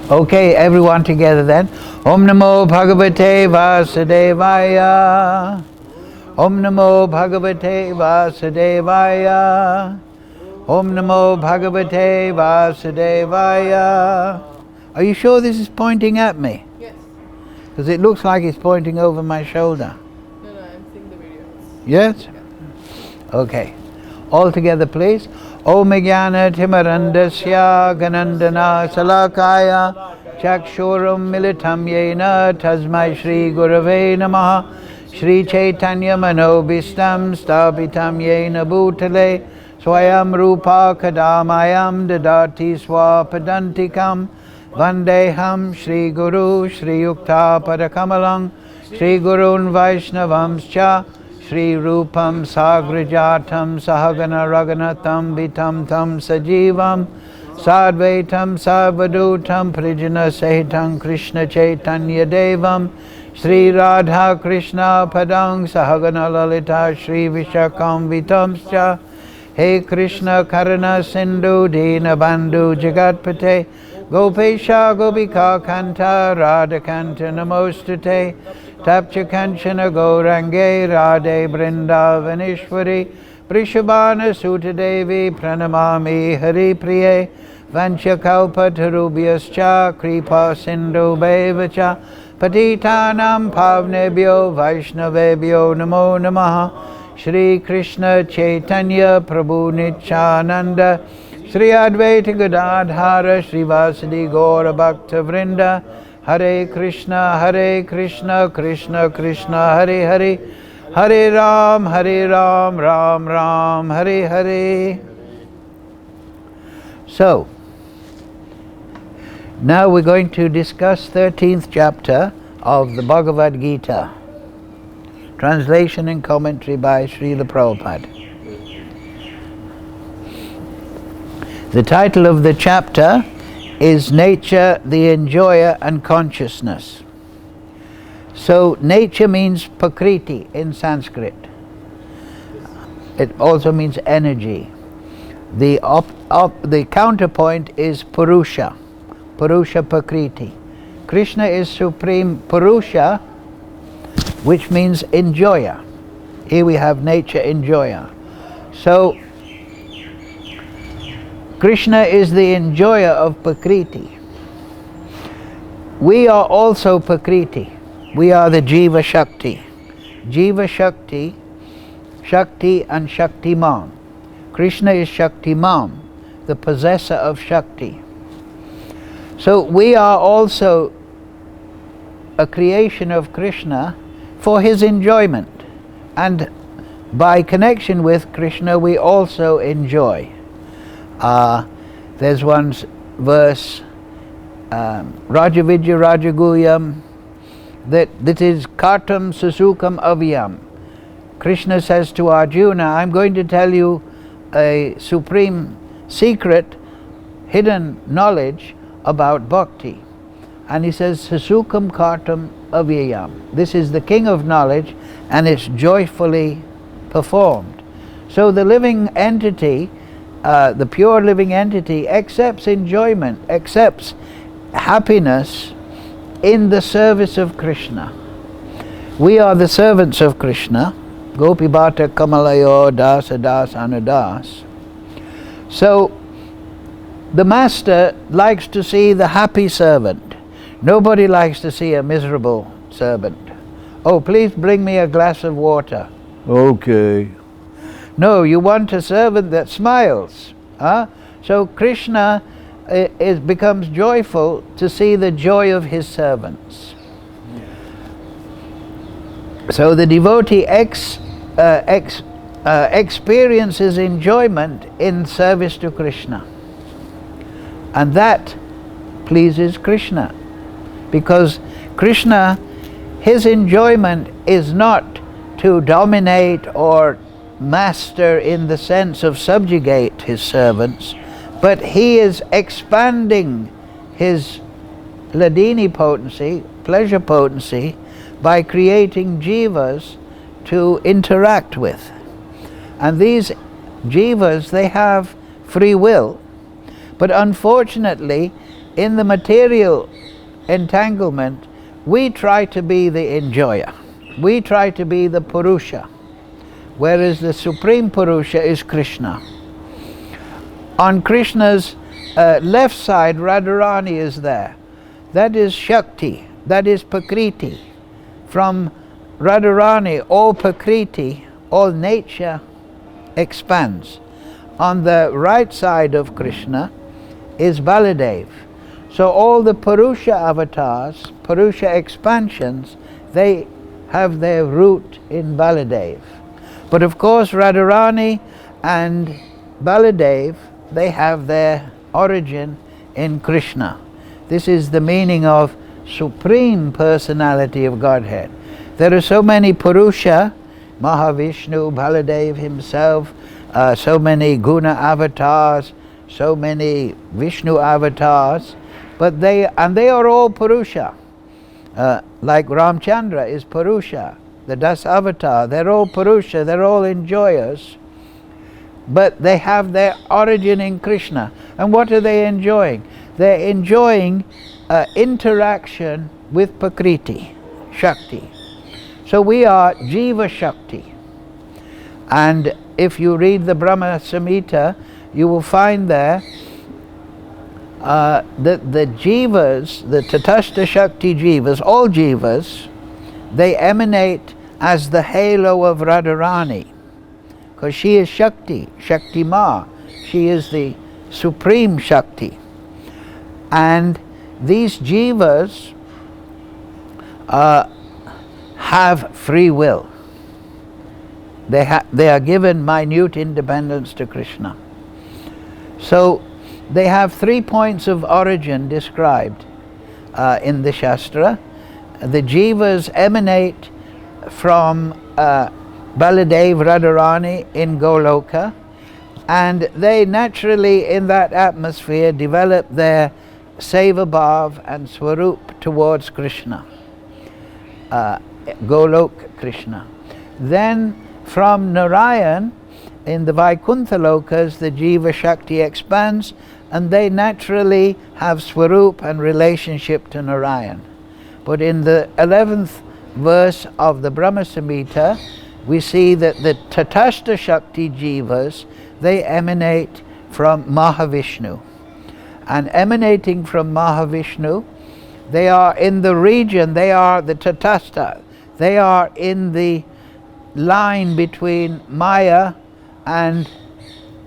Okay, everyone together then. Om Namo Bhagavate Vasudevaya. Om Namo Bhagavate Vasudevaya. Om Namo Bhagavate Vasudevaya. Are you sure this is pointing at me? Yes. Because it looks like it's pointing over my shoulder. No, I'm seeing the videos. Yes? Okay. All together, please. Om Jnana Timarandasya Ganandana Salakaya Chakshuram Militam Yena Tasmai Shri Gurave Namaha Shri Chaitanya Manobhistam Stapitam Yena Bhutale Swayam Rupa Kadamayam Dadati Swapadantikam Vandeham Shri Guru Shri Yukta Padakamalang Shri Gurun Vaishnavamscha Shri Rupam Sagrajatam Sahagana Raganatam Vitam Tam Sajivam Sadvaitam Sarvadutam Prijana Sahitam Krishna Chaitanya Devam Shri Radha Krishna Padang Sahagana Lalita Shri Vishakam Vitamscha He Krishna Karana Sindhu Dina Bandhu Jagatpate Gopesha Gopika Kanta Radha Kanta Namostate Tapcha Kanchana Gaurange Radhe Vrindavaneshwari Prishabhana Sutta Devi Pranamami Hari Priye Vancha Kalpa Tarubhyascha Kripa Sindhu Bevacha Patitanam Pavnebhyo Vaishnavebhyo Namo Namaha Shri Krishna Chaitanya Prabhu Nityananda Shri Advaita Gadadhara Shri Vasadi Gaura Bhakta Vrinda Hare Krishna, Krishna Krishna, Hare Hare, Hare Ram, Ram Ram, Hare Hare. So, now we're going to discuss 13th chapter of the Bhagavad Gita. Translation and commentary by Srila Prabhupada. The title of the chapter is Nature, the Enjoyer and Consciousness. So nature means Prakriti in Sanskrit. It also means energy. The counterpoint is Purusha, Purusha Prakriti. Krishna is Supreme Purusha, which means enjoyer. Here we have nature enjoyer. So Krishna is the enjoyer of Prakriti. We are also Prakriti. We are the Jiva Shakti. Jiva Shakti, Shakti and Shaktiman. Krishna is Shaktiman, the possessor of Shakti. So we are also a creation of Krishna for his enjoyment. And by connection with Krishna we also enjoy. There's one verse, Rajavidya Rajaguyam, that is Kartam Susukam Avyam. Krishna says to Arjuna, I'm going to tell you a supreme secret, hidden knowledge about bhakti. And he says, Susukam Kartam Avyayam. This is the king of knowledge and it's joyfully performed. So the living entity, the pure living entity accepts enjoyment, accepts happiness in the service of Krishna. We are the servants of Krishna. Gopi Bhata Kamalayo Dasa Das Anudas. So the master likes to see the happy servant. Nobody likes to see a miserable servant. Oh, please bring me a glass of water. Okay. No, you want a servant that smiles. So Krishna becomes joyful to see the joy of his servants. So the devotee experiences enjoyment in service to Krishna. And that pleases Krishna. Because Krishna, his enjoyment is not to dominate or master in the sense of subjugate his servants, but he is expanding his Ladini potency, pleasure potency, by creating jivas to interact with. And these jivas, they have free will, but unfortunately in the material entanglement, we try to be the enjoyer. We try to be the Purusha, whereas the Supreme Purusha is Krishna. On Krishna's left side, Radharani is there. That is Shakti, that is Prakriti. From Radharani, all Prakriti, all nature expands. On the right side of Krishna is Baladev. So all the Purusha avatars, Purusha expansions, they have their root in Baladev. But of course Radharani and Baladev, they have their origin in Krishna. This is the meaning of Supreme Personality of Godhead. There are so many Purusha, Mahavishnu, Baladev himself, so many Guna avatars, so many Vishnu avatars, but they are all Purusha. Like Ramchandra is Purusha, the Das avatar, they're all Purusha, they're all enjoyers, but they have their origin in Krishna. And what are they enjoying? They're enjoying interaction with Prakriti, Shakti. So we are Jiva Shakti. And if you read the Brahma Samhita, you will find there that the Jivas, the Tatastha Shakti Jivas, all Jivas, they emanate as the halo of Radharani, because she is Shakti, Shakti Ma. She is the Supreme Shakti. And these Jivas have free will. They are given minute independence to Krishna. So they have 3 points of origin described in the Shastra. The Jivas emanate from Baladev Radharani in Goloka, and they naturally in that atmosphere develop their Seva Bhav and Swarup towards Krishna, Golok Krishna. Then from Narayan, in the Vaikuntha Lokas, the Jiva Shakti expands, and they naturally have Swarup and relationship to Narayan. But in the 11th verse of the Brahma Samhita, we see that the Tatastha Shakti Jivas, they emanate from Mahavishnu. And emanating from Mahavishnu, they are in the region, they are the Tatastha, they are in the line between Maya and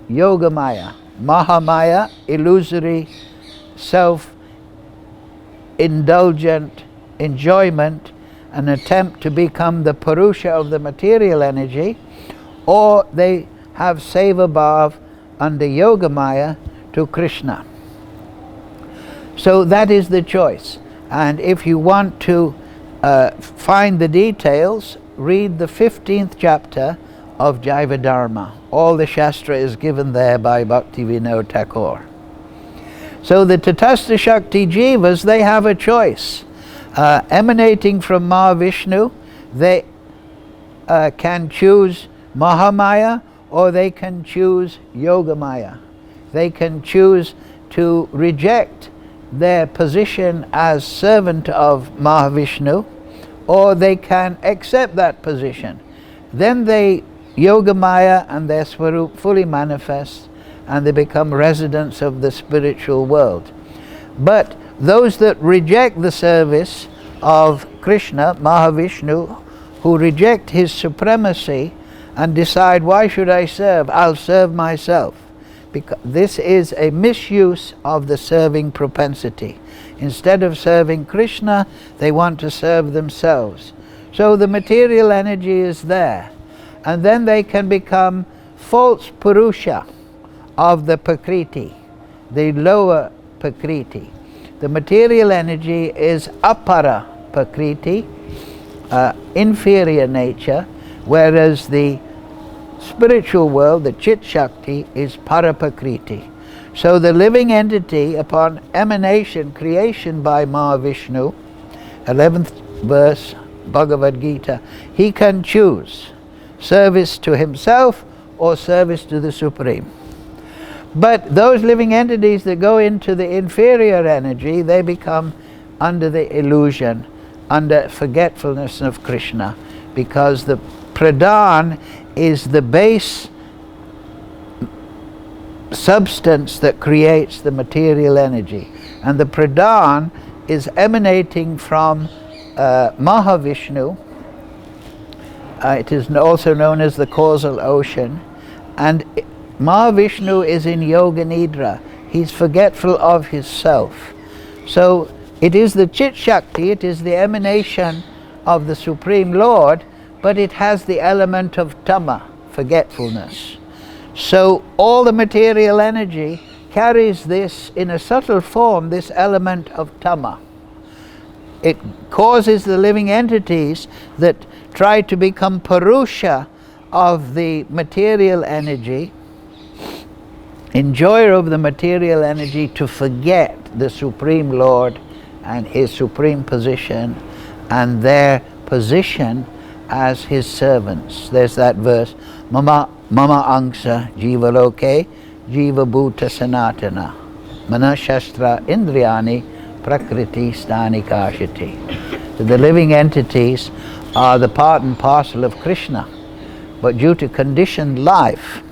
Yoga Maya. Mahamaya, illusory, self-indulgent enjoyment, an attempt to become the Purusha of the material energy, or they have Seva Bhav under Yoga Maya to Krishna. So that is the choice. And if you want to find the details, read the 15th chapter of Jaiva Dharma. All the Shastra is given there by Bhaktivinoda Thakur. So the Tatastha Shakti Jivas, they have a choice. Emanating from Mahavishnu, they can choose Mahamaya, or they can choose Yogamaya. They can choose to reject their position as servant of Mahavishnu, or they can accept that position. Then they Yogamaya and their Swarup fully manifest, and they become residents of the spiritual world. But those that reject the service of Krishna, Mahavishnu, who reject his supremacy and decide, why should I serve? I'll serve myself. Because this is a misuse of the serving propensity. Instead of serving Krishna, they want to serve themselves. So the material energy is there. And then they can become false Purusha of the Prakriti, the lower Prakriti. The material energy is Apara Prakriti, inferior nature, whereas the spiritual world, the Chit Shakti, is Paraprakriti. So the living entity, upon emanation, creation by Mahavishnu, 11th verse, Bhagavad Gita, he can choose service to himself or service to the Supreme. But those living entities that go into the inferior energy, they become under the illusion, under forgetfulness of Krishna, because the pradhan is the base substance that creates the material energy. And the pradhan is emanating from Mahavishnu. It is also known as the causal ocean. And Mahavishnu is in Yoga Nidra. He's forgetful of his self. So it is the Chit Shakti, it is the emanation of the Supreme Lord, but it has the element of Tama, forgetfulness. So all the material energy carries this in a subtle form, this element of Tama. It causes the living entities that try to become Purusha of the material energy, enjoyer of the material energy, to forget the Supreme Lord and his supreme position and their position as his servants. There's that verse, Mama Angsa Jiva Loke Jiva Bhuta Sanatana Mana Shastra Indriyani Prakriti Stani Kashiti. The living entities are the part and parcel of Krishna, but due to conditioned life,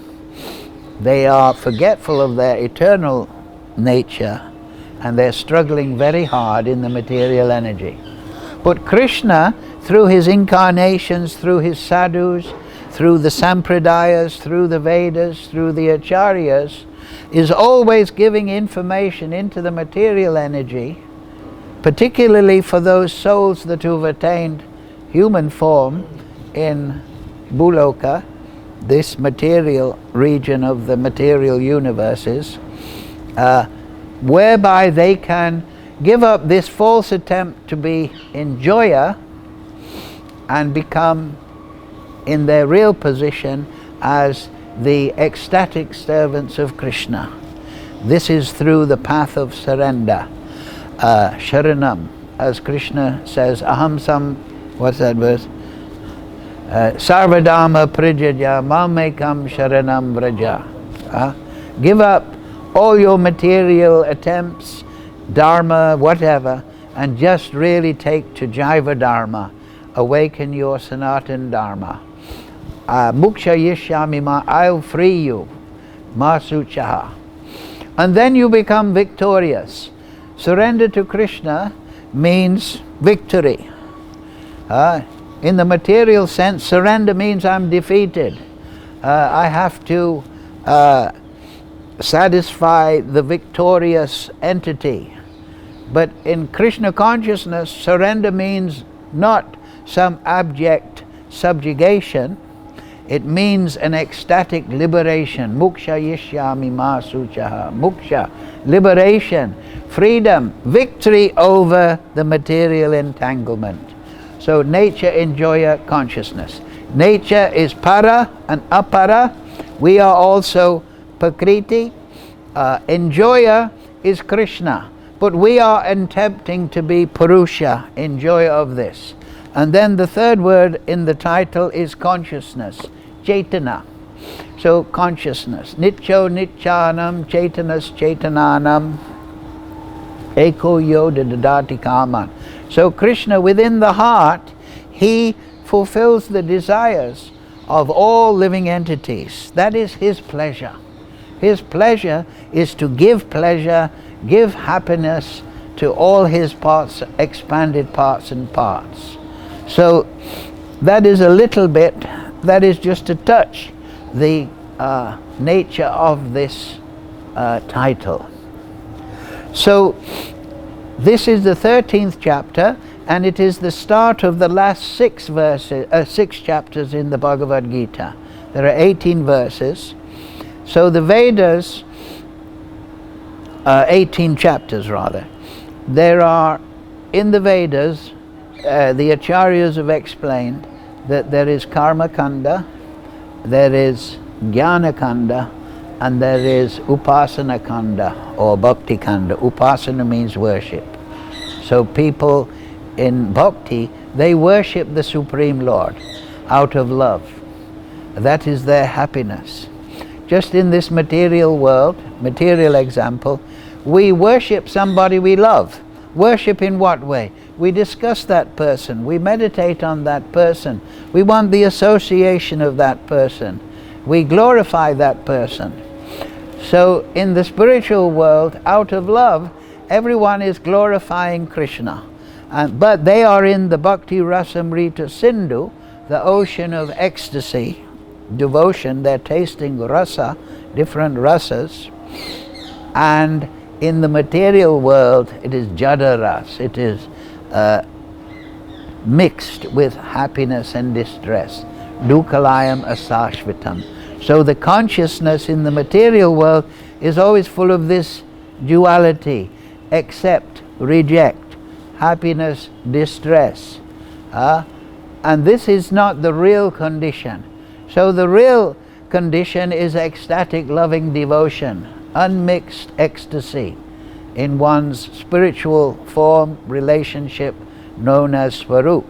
they are forgetful of their eternal nature and they're struggling very hard in the material energy. But Krishna, through his incarnations, through his sadhus, through the sampradayas, through the Vedas, through the acharyas, is always giving information into the material energy, particularly for those souls that who've attained human form in Bhuloka, this material region of the material universes, whereby they can give up this false attempt to be enjoyer and become in their real position as the ecstatic servants of Krishna. This is through the path of surrender, sharanam, as Krishna says, aham sam, what's that verse? Sarvadharma prijaya mamekam sharanam vraja. Give up all your material attempts, dharma, whatever, and just really take to Jaiva Dharma. Awaken your Sanatan Dharma. Muksha yishyami ma, I'll free you. Ma suchaha. And then you become victorious. Surrender to Krishna means victory. In the material sense, surrender means I'm defeated. I have to satisfy the victorious entity. But in Krishna consciousness, surrender means not some abject subjugation. It means an ecstatic liberation. Muksha yishyami ma suchaha. Muksha, liberation, freedom, victory over the material entanglement. So nature, enjoyer, consciousness. Nature is para and apara. We are also Prakriti. Enjoyer is Krishna. But we are attempting to be Purusha, enjoyer of this. And then the third word in the title is consciousness, Chaitana. So consciousness. Nityo Nityanam Chaitanas Chaitananam Eko Yoda Dadati Kaman. So Krishna within the heart, he fulfills the desires of all living entities. That is his pleasure. His pleasure is to give pleasure, give happiness to all his parts, expanded parts and parts. So that is a little bit, that is just to touch the nature of this title. So this is the 13th chapter, and it is the start of the last 6 chapters in the Bhagavad Gita. There are 18 verses. So the Vedas, 18 chapters rather. There are, in the Vedas, the Acharyas have explained that there is Karma Kanda, there is Jnana Kanda, and there is Upasana Kanda or Bhakti Kanda. Upasana means worship. So people in Bhakti, they worship the Supreme Lord out of love. That is their happiness. just in this material world, material example, we worship somebody we love. Worship in what way? We discuss that person, we meditate on that person, we want the association of that person, we glorify that person. So in the spiritual world, out of love, everyone is glorifying Krishna. But they are in the Bhakti Rasamrita Sindhu, the ocean of ecstasy, devotion. They're tasting rasa, different rasas. And in the material world, it is jada ras. It is mixed with happiness and distress. Dukalayam asashvitam. So the consciousness in the material world is always full of this duality: accept, reject, happiness, distress. And this is not the real condition. So the real condition is ecstatic loving devotion, unmixed ecstasy in one's spiritual form, relationship known as Swarup.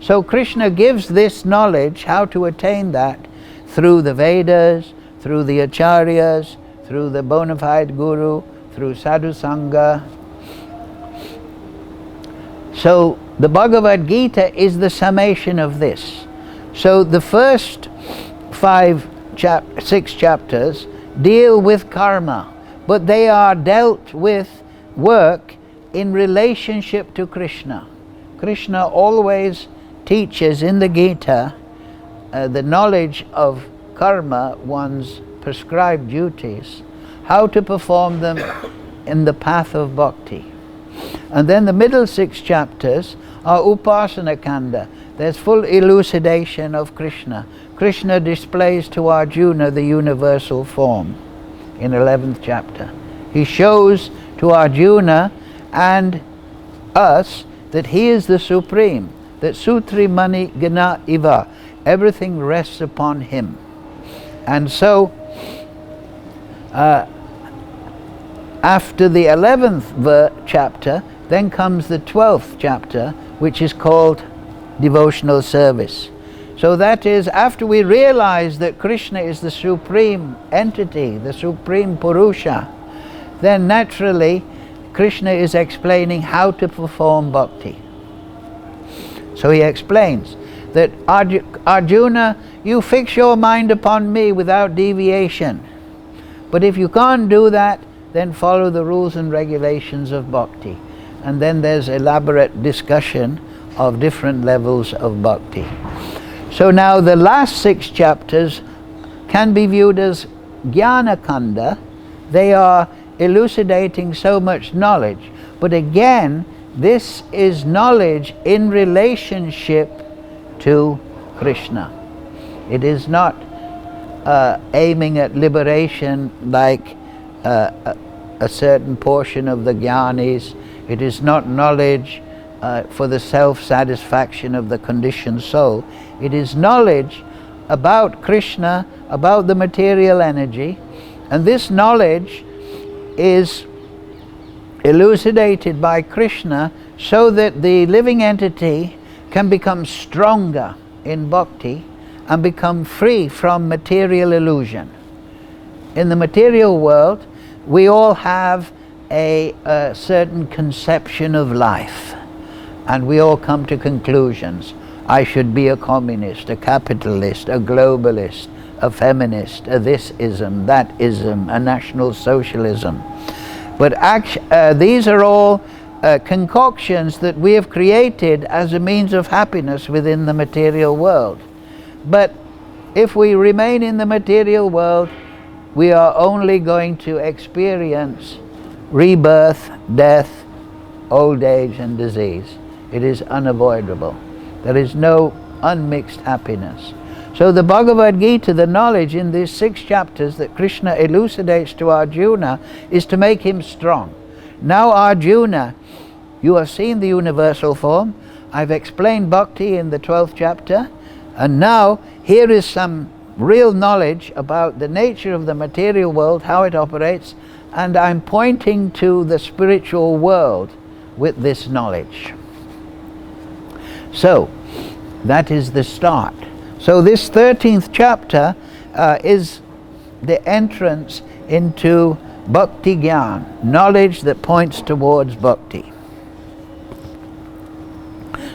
So Krishna gives this knowledge, how to attain that, through the Vedas, through the Acharyas, through the bona fide Guru, through Sadhu Sangha. So the Bhagavad Gita is the summation of this. So the first 6 chapters deal with karma, but they are dealt with work in relationship to Krishna. Krishna always teaches in the Gita the knowledge of karma, one's prescribed duties, how to perform them in the path of bhakti. And then the middle 6 chapters are Upasana Kanda. There's full elucidation of Krishna. Krishna displays to Arjuna the universal form in 11th chapter. He shows to Arjuna and us that he is the supreme, that Sutri Mani Gana Iva, everything rests upon him. And so after the 11th chapter, then comes the 12th chapter, which is called Devotional Service. So that is, after we realize that Krishna is the supreme entity, the supreme Purusha, then naturally Krishna is explaining how to perform bhakti. So he explains that Arjuna, you fix your mind upon me without deviation. But if you can't do that, then follow the rules and regulations of bhakti. And then there's elaborate discussion of different levels of bhakti. So now the last 6 chapters can be viewed as Jnana Kanda. They are elucidating so much knowledge. But again, this is knowledge in relationship to Krishna. It is not aiming at liberation like a certain portion of the jnanis. It is not knowledge for the self-satisfaction of the conditioned soul. It is knowledge about Krishna, about the material energy, and this knowledge is elucidated by Krishna so that the living entity can become stronger in bhakti and become free from material illusion. In the material world, we all have a certain conception of life, and we all come to conclusions. I should be a communist, a capitalist, a globalist, a feminist, a this-ism, that-ism, a national socialism. But these are all concoctions that we have created as a means of happiness within the material world. But if we remain in the material world, we are only going to experience rebirth, death, old age and disease. It is unavoidable. There is no unmixed happiness. So the Bhagavad Gita, the knowledge in these 6 chapters that Krishna elucidates to Arjuna, is to make him strong. Now Arjuna, you have seen the universal form. I've explained bhakti in the 12th chapter. And now here is some real knowledge about the nature of the material world, how it operates, and I'm pointing to the spiritual world with this knowledge. So that is the start. So this 13th chapter is the entrance into bhakti gyan, knowledge that points towards bhakti.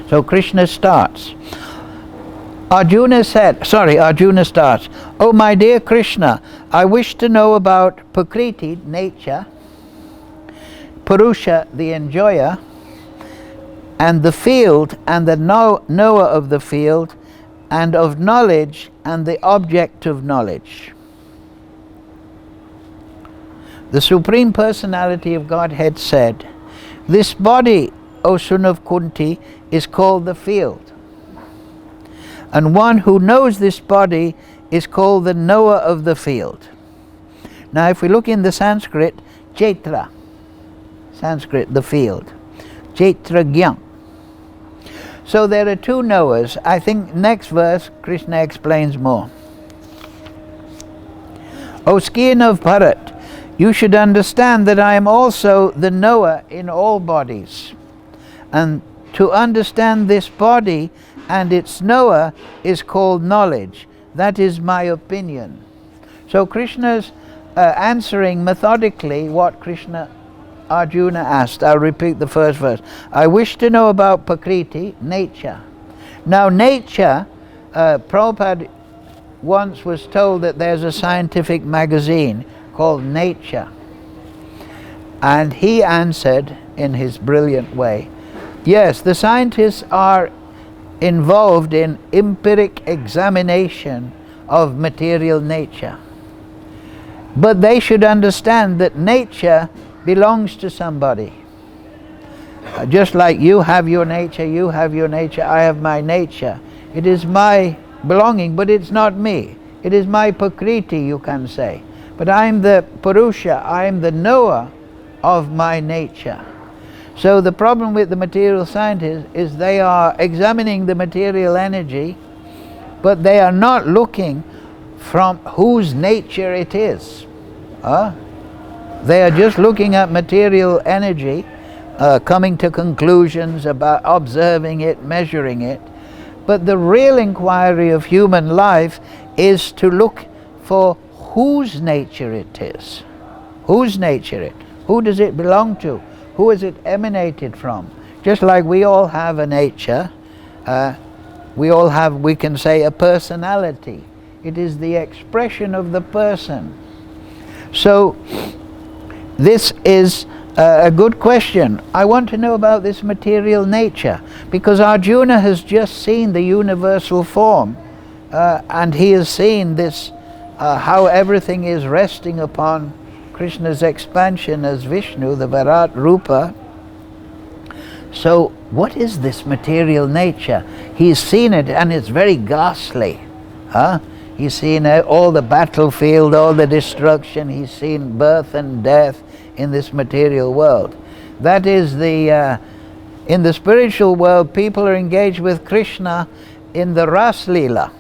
So Krishna starts. Arjuna starts, "Oh my dear Krishna, I wish to know about Prakriti, nature, Purusha, the enjoyer, and the field, and the knower of the field, and of knowledge, and the object of knowledge." The Supreme Personality of Godhead said, "This body, O son of Kunti, is called the field. And one who knows this body is called the knower of the field." Now if we look in the Sanskrit, Chaitra, Sanskrit, the field, Chaitra Gyan. So there are two knowers. I think next verse Krishna explains more. "O skin of Bharat, you should understand that I am also the knower in all bodies. And to understand this body and its knower is called knowledge. That is my opinion." So Krishna's answering methodically what Arjuna asked. I'll repeat the first verse. "I wish to know about Prakriti, nature." Now nature, Prabhupada once was told that there's a scientific magazine called Nature. And he answered in his brilliant way, yes, the scientists are involved in empiric examination of material nature. But they should understand that nature belongs to somebody. Just like you have your nature, I have my nature. It is my belonging, but it's not me. It is my Prakriti, you can say. But I'm the Purusha, I'm the knower of my nature. So the problem with the material scientists is they are examining the material energy, but they are not looking from whose nature it is. They are just looking at material energy, coming to conclusions about observing it, measuring it. But the real inquiry of human life is to look for whose nature it is. Whose nature it? Who does it belong to? Who is it emanated from? Just like we all have a nature, we all have, we can say, a personality. It is the expression of the person. So this is a good question. I want to know about this material nature, because Arjuna has just seen the universal form, and he has seen this, how everything is resting upon Krishna's expansion as Vishnu, the Virat Rupa. So what is this material nature? He's seen it, and it's very ghastly. He's seen all the battlefield, all the destruction. He's seen birth and death in this material world. That is the, in the spiritual world, people are engaged with Krishna in the Ras Leela,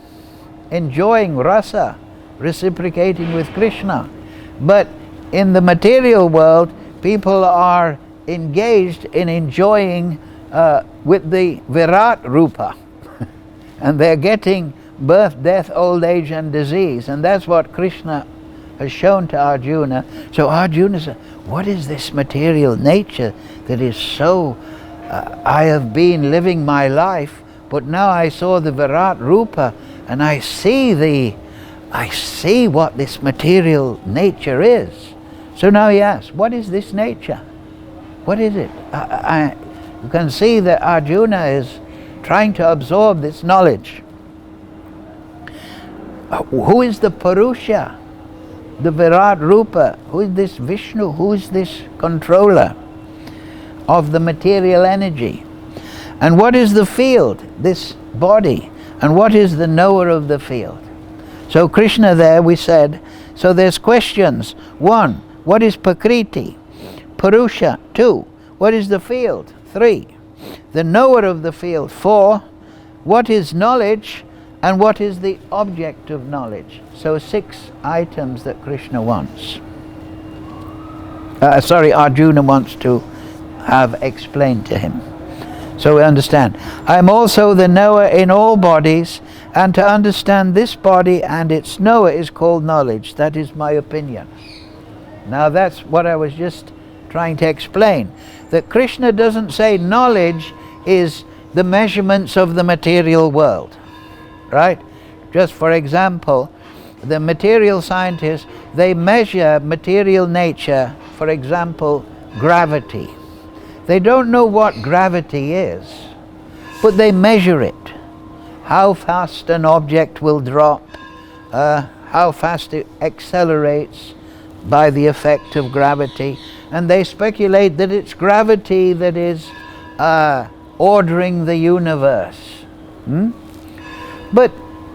enjoying rasa, reciprocating with Krishna. But in the material world, people are engaged in enjoying with the Virat Rupa. And they're getting birth, death, old age and disease. And that's what Krishna has shown to Arjuna. So Arjuna said, what is this material nature that is so, I have been living my life, but now I saw the Virat Rupa and I see what this material nature is. So now he asks, what is this nature? What is it? You can see that Arjuna is trying to absorb this knowledge. Who is the Purusha? The Virat Rupa? Who is this Vishnu? Who is this controller of the material energy? And what is the field? This body. And what is the knower of the field? So Krishna there, we said, so there's questions. 1, what is Prakriti? Purusha. 2, what is the field? 3, the knower of the field. 4, what is knowledge? And what is the object of knowledge? So 6 items that Krishna wants. Arjuna wants to have explained to him. So we understand. I am also the knower in all bodies, And to understand this body and its knower is called knowledge. That is my opinion. Now that's what I was just trying to explain. That Krishna doesn't say knowledge is the measurements of the material world. Right? Just for example, the material scientists, they measure material nature, for example, gravity. They don't know what gravity is, but they measure it. How fast an object will drop, how fast it accelerates by the effect of gravity, and they speculate that it's gravity that is ordering the universe. But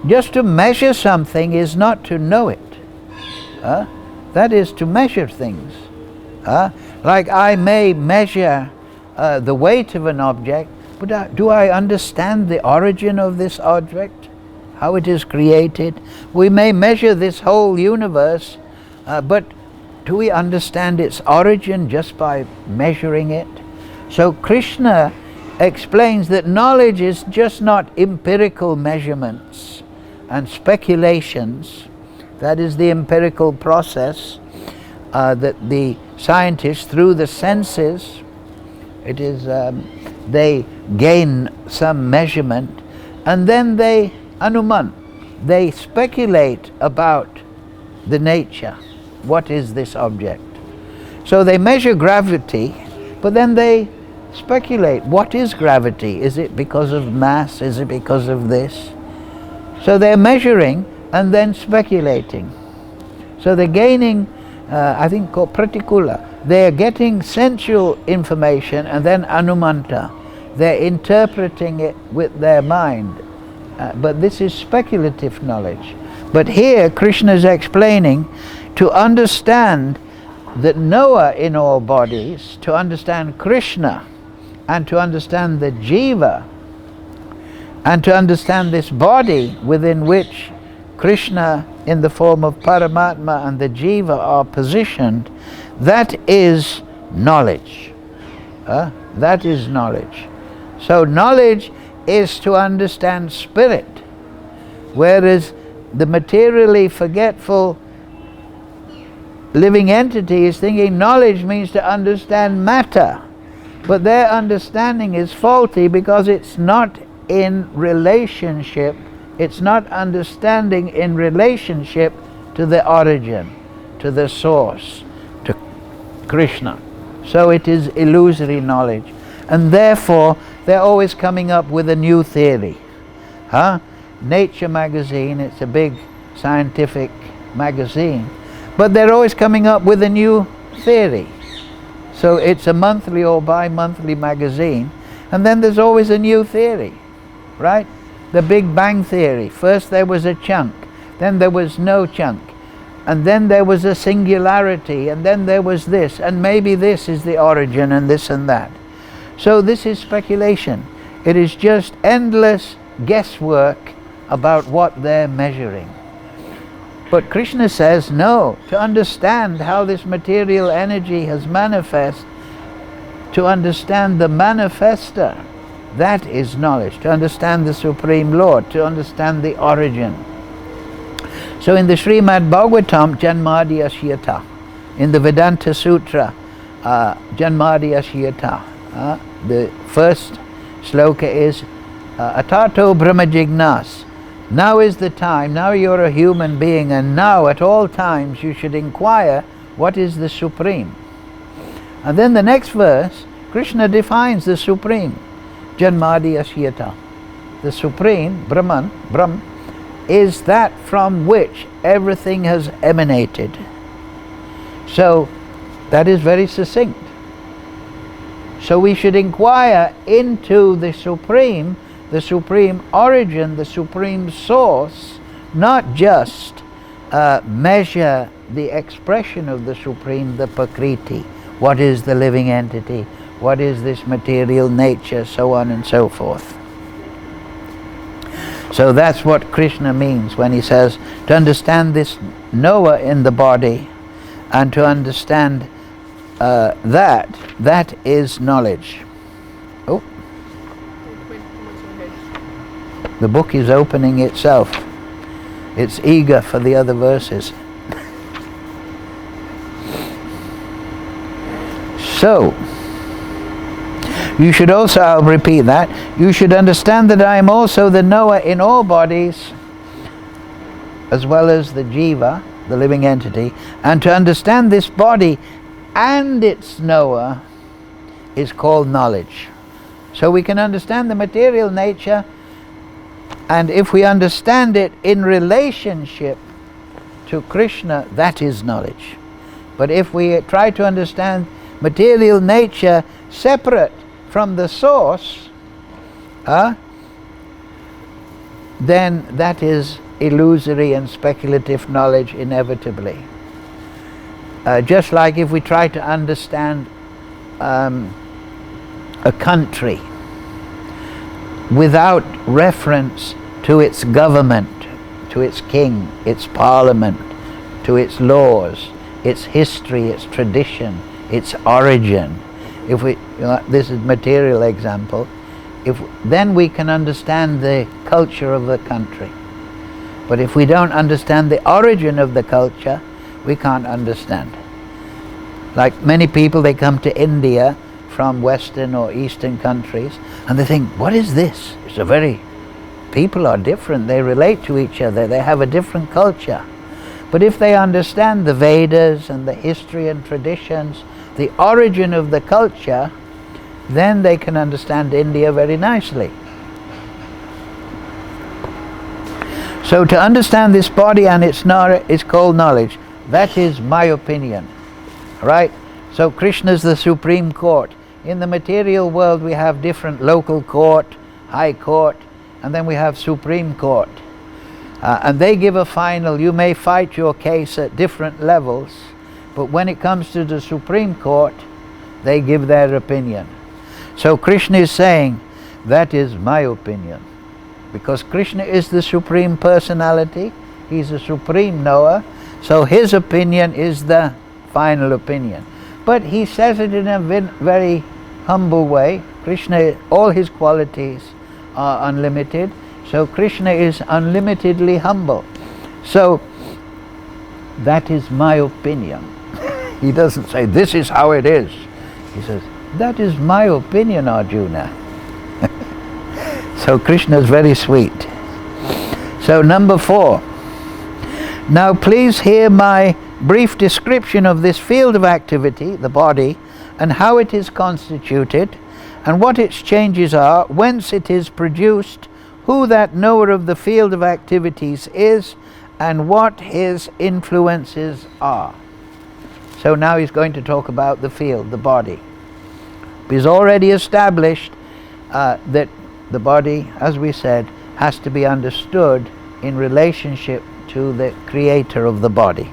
just to measure something is not to know it. That is to measure things. Like I may measure the weight of an object, but do I understand the origin of this object? How it is created? We may measure this whole universe, but do we understand its origin just by measuring it? So Krishna explains that knowledge is just not empirical measurements and speculations. That is the empirical process that the scientists, through the senses, it is they gain some measurement, and then they anuman, they speculate about the nature. What is this object? So they measure gravity, but then they speculate. What is gravity? Is it because of mass? Is it because of this? So they're measuring and then speculating. So they're gaining, I think called pratikula. They're getting sensual information and then anumanta. They're interpreting it with their mind. But this is speculative knowledge. But here Krishna is explaining to understand the knower in all bodies, to understand Krishna, and to understand the jiva, and to understand this body within which Krishna in the form of Paramatma and the jiva are positioned, that is knowledge. That is knowledge. So knowledge is to understand spirit, whereas the materially forgetful living entity is thinking knowledge means to understand matter. But their understanding is faulty because it's not in relationship, it's not understanding in relationship to the origin, to the source, to Krishna. So it is illusory knowledge. And therefore, they're always coming up with a new theory. Nature magazine, it's a big scientific magazine, but they're always coming up with a new theory. So it's a monthly or bi-monthly magazine, and then there's always a new theory, right? The Big Bang Theory. First there was a chunk, then there was no chunk, and then there was a singularity, and then there was this, and maybe this is the origin, and this and that. So this is speculation. It is just endless guesswork about what they're measuring. But Krishna says, no, to understand how this material energy has manifest, to understand the manifester, that is knowledge. To understand the Supreme Lord, to understand the origin. So in the Srimad Bhagavatam, Janmadi Asyata, in the Vedanta Sutra, Janmadi Asyata, the first sloka is Atato Brahma Jignas. Now is the time, now you're a human being, and now at all times you should inquire what is the Supreme. And then the next verse, Krishna defines the Supreme. Janmadi Asyata. The Supreme, Brahman, Brahm, is that from which everything has emanated. So that is very succinct. So we should inquire into the Supreme origin, the Supreme Source, not just measure the expression of the Supreme, the Prakriti. What is the living entity? What is this material nature? So on and so forth. So that's what Krishna means when he says to understand this knower in the body and to understand that is knowledge. Oh. The book is opening itself. It's eager for the other verses. So, you should also, I'll repeat that, you should understand that I am also the knower in all bodies, as well as the jiva, the living entity, and to understand this body and its knower is called knowledge. So we can understand the material nature, and if we understand it in relationship to Krishna, that is knowledge. But if we try to understand material nature separate from the source, then that is illusory and speculative knowledge inevitably. Just like if we try to understand a country without reference to its government, to its king, its parliament, to its laws, its history, its tradition, its origin. If we, this is material example, then we can understand the culture of the country. But if we don't understand the origin of the culture, we can't understand. Like many people, they come to India from Western or Eastern countries, and they think, what is this? People are different, they relate to each other, they have a different culture. But if they understand the Vedas and the history and traditions, the origin of the culture, then they can understand India very nicely. So to understand this body and its knower is called knowledge. That is my opinion. Right? So Krishna is the Supreme Court. In the material world we have different local court, high court, and then we have Supreme Court. And they give a final. You may fight your case at different levels, but when it comes to the Supreme Court, they give their opinion. So Krishna is saying, that is my opinion. Because Krishna is the Supreme Personality, He's the Supreme Knower, so His opinion is the final opinion. But He says it in a very humble way. Krishna, all His qualities are unlimited, so Krishna is unlimitedly humble. So, that is my opinion. He doesn't say, this is how it is. He says, that is my opinion, Arjuna. So Krishna is very sweet. So number 4. Now please hear my brief description of this field of activity, the body, and how it is constituted, and what its changes are, whence it is produced, who that knower of the field of activities is, and what his influences are. So now he's going to talk about the field, the body. He's already established that the body, as we said, has to be understood in relationship to the creator of the body.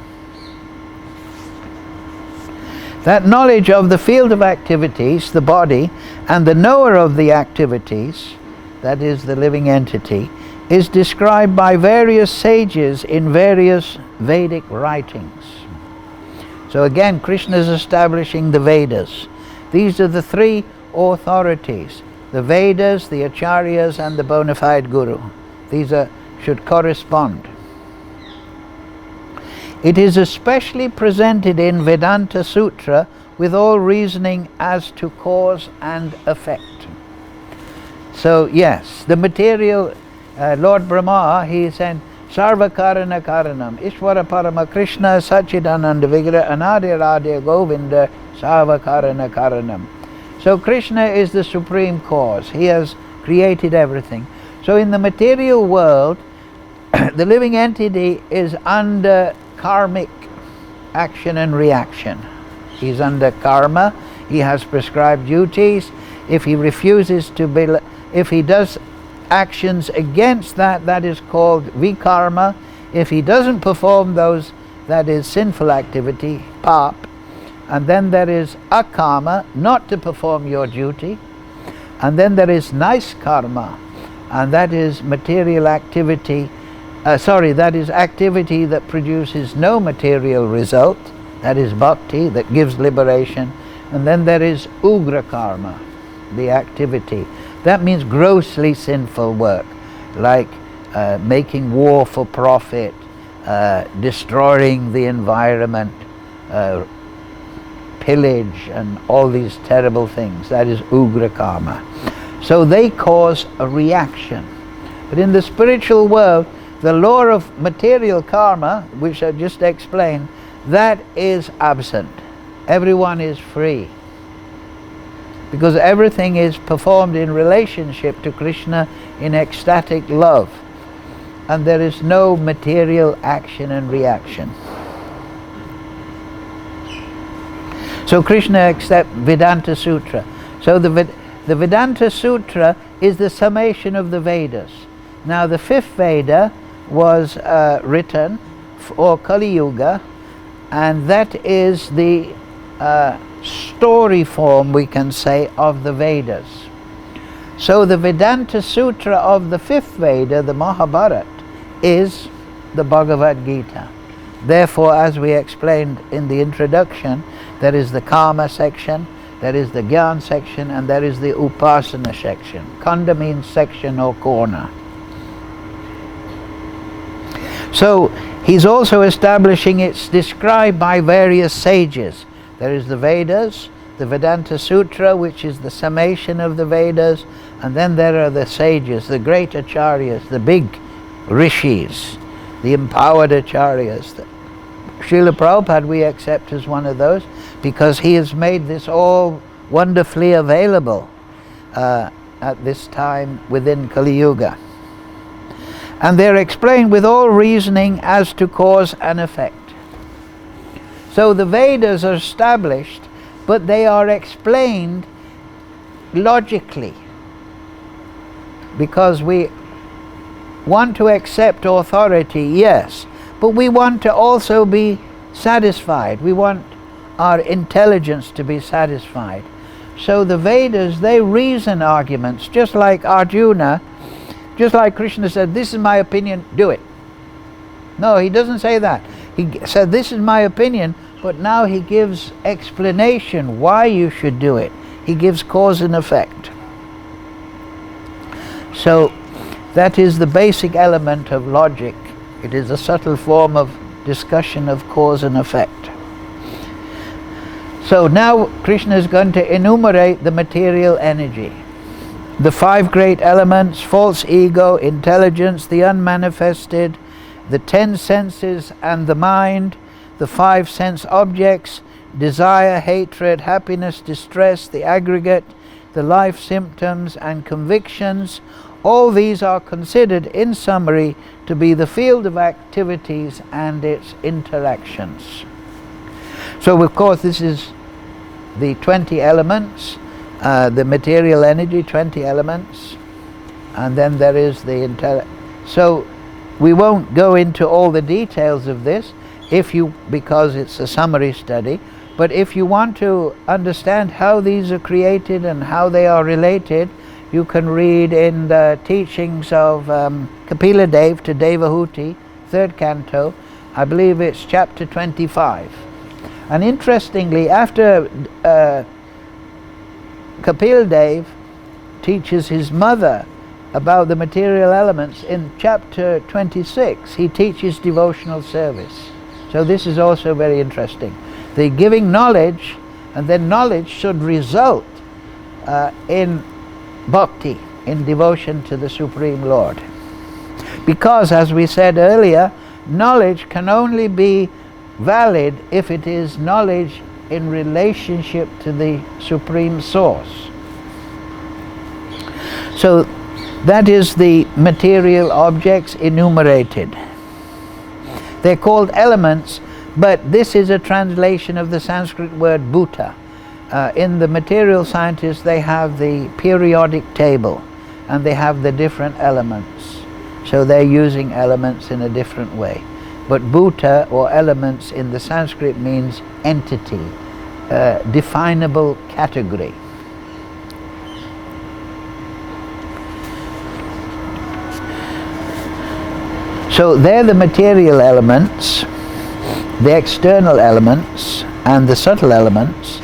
That knowledge of the field of activities, the body, and the knower of the activities, that is the living entity, is described by various sages in various Vedic writings. So again, Krishna is establishing the Vedas. These are the 3 authorities: the Vedas, the Acharyas, and the bona fide Guru. These should correspond. It is especially presented in Vedanta Sutra with all reasoning as to cause and effect. So yes, the material, Lord Brahma, he said, Sarva Karana Karanam, Ishvara Parama Krishna Sachidananda Vigra Anadi Radha Govinda Sarva Karana Karanam. So Krishna is the supreme cause. He has created everything. So in the material world, the living entity is under karmic action and reaction. He's under karma. He has prescribed duties. If he refuses to if he does actions against that, that is called vikarma. If he doesn't perform those, that is sinful activity, pap. And then there is akarma, not to perform your duty. And then there is nice karma, and that is material activity. That is activity that produces no material result. That is bhakti, that gives liberation. And then there is ugra karma, the activity. That means grossly sinful work. like making war for profit, destroying the environment, pillage, and all these terrible things. That is ugra karma. So they cause a reaction. But in the spiritual world, the law of material karma, which I just explained, that is absent. Everyone is free, because everything is performed in relationship to Krishna in ecstatic love, and there is no material action and reaction. So Krishna accepts Vedanta Sutra. So the Vedanta Sutra is the summation of the Vedas. Now the fifth Veda was written for Kali Yuga, and that is the story form, we can say, of the Vedas. So the Vedanta Sutra of the fifth Veda, the Mahabharata, is the Bhagavad Gita. Therefore, as we explained in the introduction, there is the Karma section, there is the Gyan section, and there is the Upasana section. Khanda means section or corner. So he's also establishing it's described by various sages. There is the Vedas, the Vedanta Sutra, which is the summation of the Vedas, and then there are the sages, the great acharyas, the big rishis, the empowered acharyas. Srila Prabhupada we accept as one of those, because he has made this all wonderfully available at this time within Kali Yuga. And they're explained with all reasoning as to cause and effect. So the Vedas are established, but they are explained logically, because we want to accept authority, yes, but we want to also be satisfied. We want our intelligence to be satisfied. So the Vedas, they reason arguments, just like Arjuna, just like Krishna said, this is my opinion, do it. No, he doesn't say that. He said, this is my opinion, but now he gives explanation why you should do it. He gives cause and effect. So that is the basic element of logic. It is a subtle form of discussion of cause and effect. So now Krishna is going to enumerate the material energy. The five great elements: false ego, intelligence, the unmanifested, the 10 senses and the mind, the 5 sense objects, desire, hatred, happiness, distress, the aggregate, the life symptoms and convictions. All these are considered in summary to be the field of activities and its interactions. So of course this is the 20 elements, the material energy, 20 elements, and then there is the so we won't go into all the details of this because it's a summary study, but if you want to understand how these are created and how they are related, you can read in the teachings of Kapila Dev to Devahuti, 3rd canto, I believe it's chapter 25. And interestingly, after Kapil Dev teaches his mother about the material elements, in chapter 26 he teaches devotional service. So this is also very interesting. The giving knowledge, and then knowledge should result in bhakti, in devotion to the Supreme Lord. Because, as we said earlier, knowledge can only be valid if it is knowledge in relationship to the Supreme Source. So that is the material objects enumerated. They're called elements, but this is a translation of the Sanskrit word bhuta. In the material scientists, they have the periodic table and they have the different elements. So they're using elements in a different way. But bhuta, or elements, in the Sanskrit means entity, definable category. So they're the material elements, the external elements, and the subtle elements.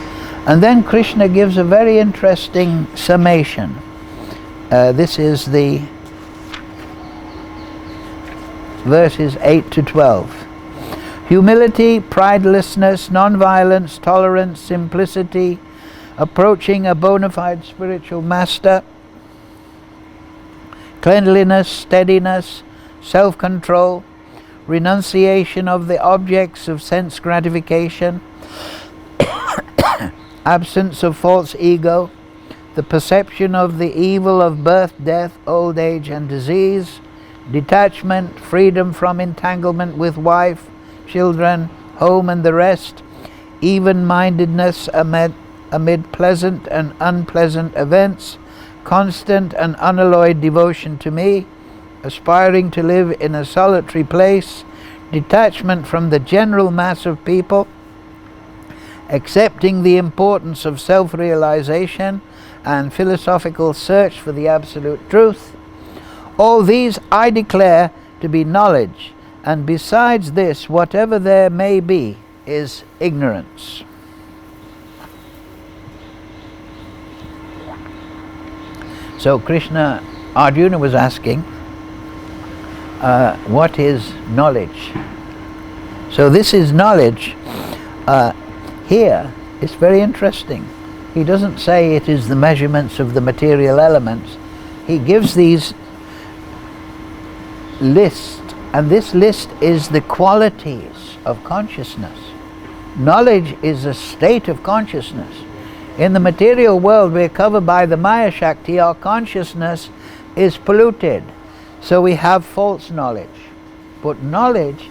And then Krishna gives a very interesting summation. This is the verses 8 to 12. Humility, pridelessness, non-violence, tolerance, simplicity, approaching a bona fide spiritual master, cleanliness, steadiness, self-control, renunciation of the objects of sense gratification, absence of false ego, the perception of the evil of birth, death, old age and disease, detachment, freedom from entanglement with wife, children, home and the rest, even-mindedness amid pleasant and unpleasant events, constant and unalloyed devotion to me, aspiring to live in a solitary place, detachment from the general mass of people, accepting the importance of self-realization and philosophical search for the absolute truth. All these I declare to be knowledge, and besides this, whatever there may be is ignorance. So Arjuna was asking, what is knowledge? So this is knowledge. Here, it's very interesting. He doesn't say it is the measurements of the material elements. He gives these lists, and this list is the qualities of consciousness. Knowledge is a state of consciousness. In the material world, we're covered by the Maya Shakti. Our consciousness is polluted, so we have false knowledge. But knowledge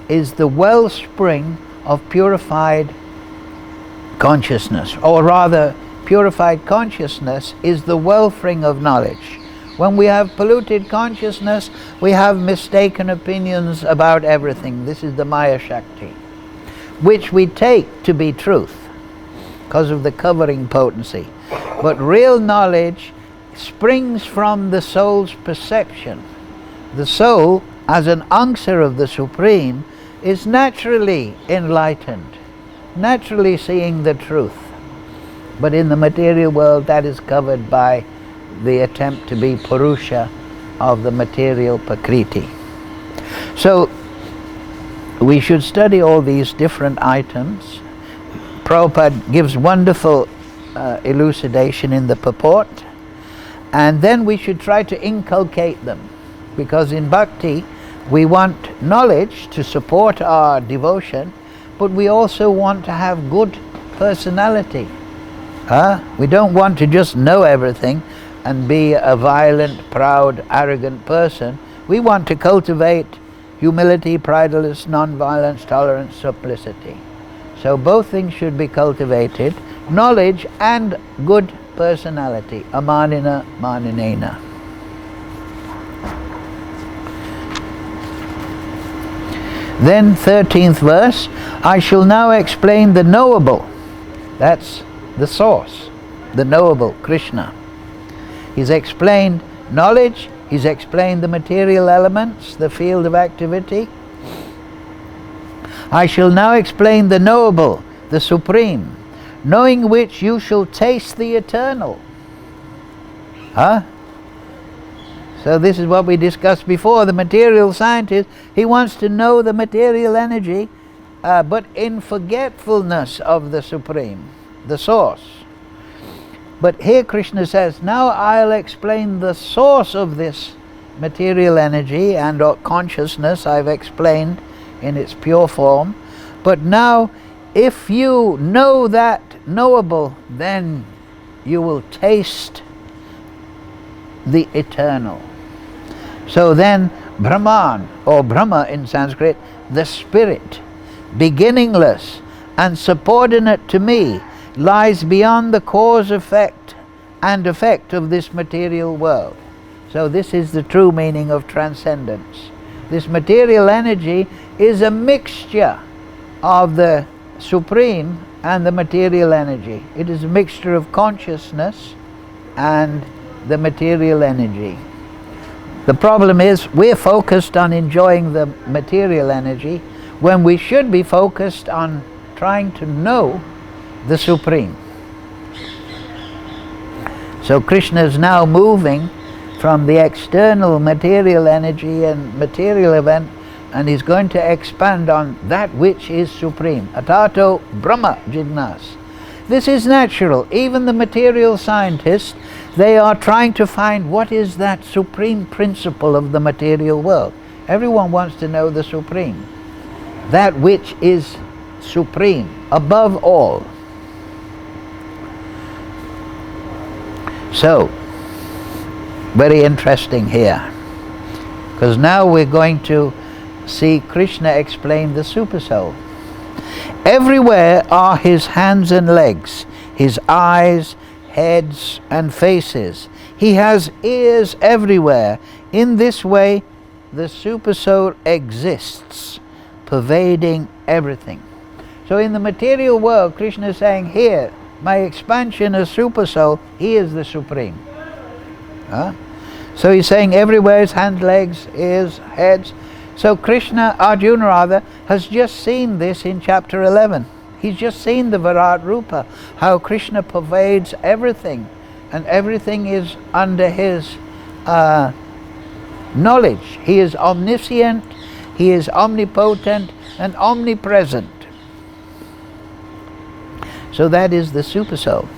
is the wellspring of purified consciousness, or rather, purified consciousness is the wellspring of knowledge. When we have polluted consciousness, we have mistaken opinions about everything. This is the Maya Shakti, which we take to be truth because of the covering potency. But real knowledge springs from the soul's perception. The soul, as an answer of the Supreme, is naturally enlightened, naturally seeing the truth. But in the material world, that is covered by the attempt to be Purusha of the material Prakriti. So we should study all these different items. Prabhupada gives wonderful elucidation in the purport, and then we should try to inculcate them, because in bhakti we want knowledge to support our devotion, but we also want to have good personality. We don't want to just know everything and be a violent, proud, arrogant person. We want to cultivate humility, prideless, non-violence, tolerance, simplicity. So both things should be cultivated, knowledge and good personality, amanina maninena. Then 13th verse, I shall now explain the knowable. That's the source, the knowable, Krishna. He's explained knowledge, he's explained the material elements, the field of activity. I shall now explain the knowable, the supreme, knowing which you shall taste the eternal. So this is what we discussed before. The material scientist, he wants to know the material energy, but in forgetfulness of the supreme, the source. But here Krishna says, now I'll explain the source of this material energy and consciousness. I've explained in its pure form. But now, if you know that knowable, then you will taste the eternal. So then, Brahman, or Brahma in Sanskrit, the spirit, beginningless and subordinate to me, lies beyond the cause, effect and effect of this material world. So this is the true meaning of transcendence. This material energy is a mixture of the supreme and the material energy. It is a mixture of consciousness and the material energy. The problem is we're focused on enjoying the material energy when we should be focused on trying to know the Supreme. So Krishna is now moving from the external material energy and material event and he's going to expand on that which is supreme. Atato Brahma Jignas. This is natural. Even the material scientists, they are trying to find what is that supreme principle of the material world. Everyone wants to know the supreme. That which is supreme, above all. So, very interesting here. Because now we're going to see Krishna explain the Supersoul. Everywhere are his hands and legs, his eyes, heads and faces. He has ears everywhere. In this way, the Supersoul exists, pervading everything. So in the material world, Krishna is saying, here, my expansion as Supersoul, he is the Supreme. So he's saying everywhere is hands, legs, ears, heads. So Krishna, Arjuna rather, has just seen this in chapter 11. He's just seen the Virat Rupa, how Krishna pervades everything, and everything is under his knowledge. He is omniscient, he is omnipotent and omnipresent. So that is the Supersoul.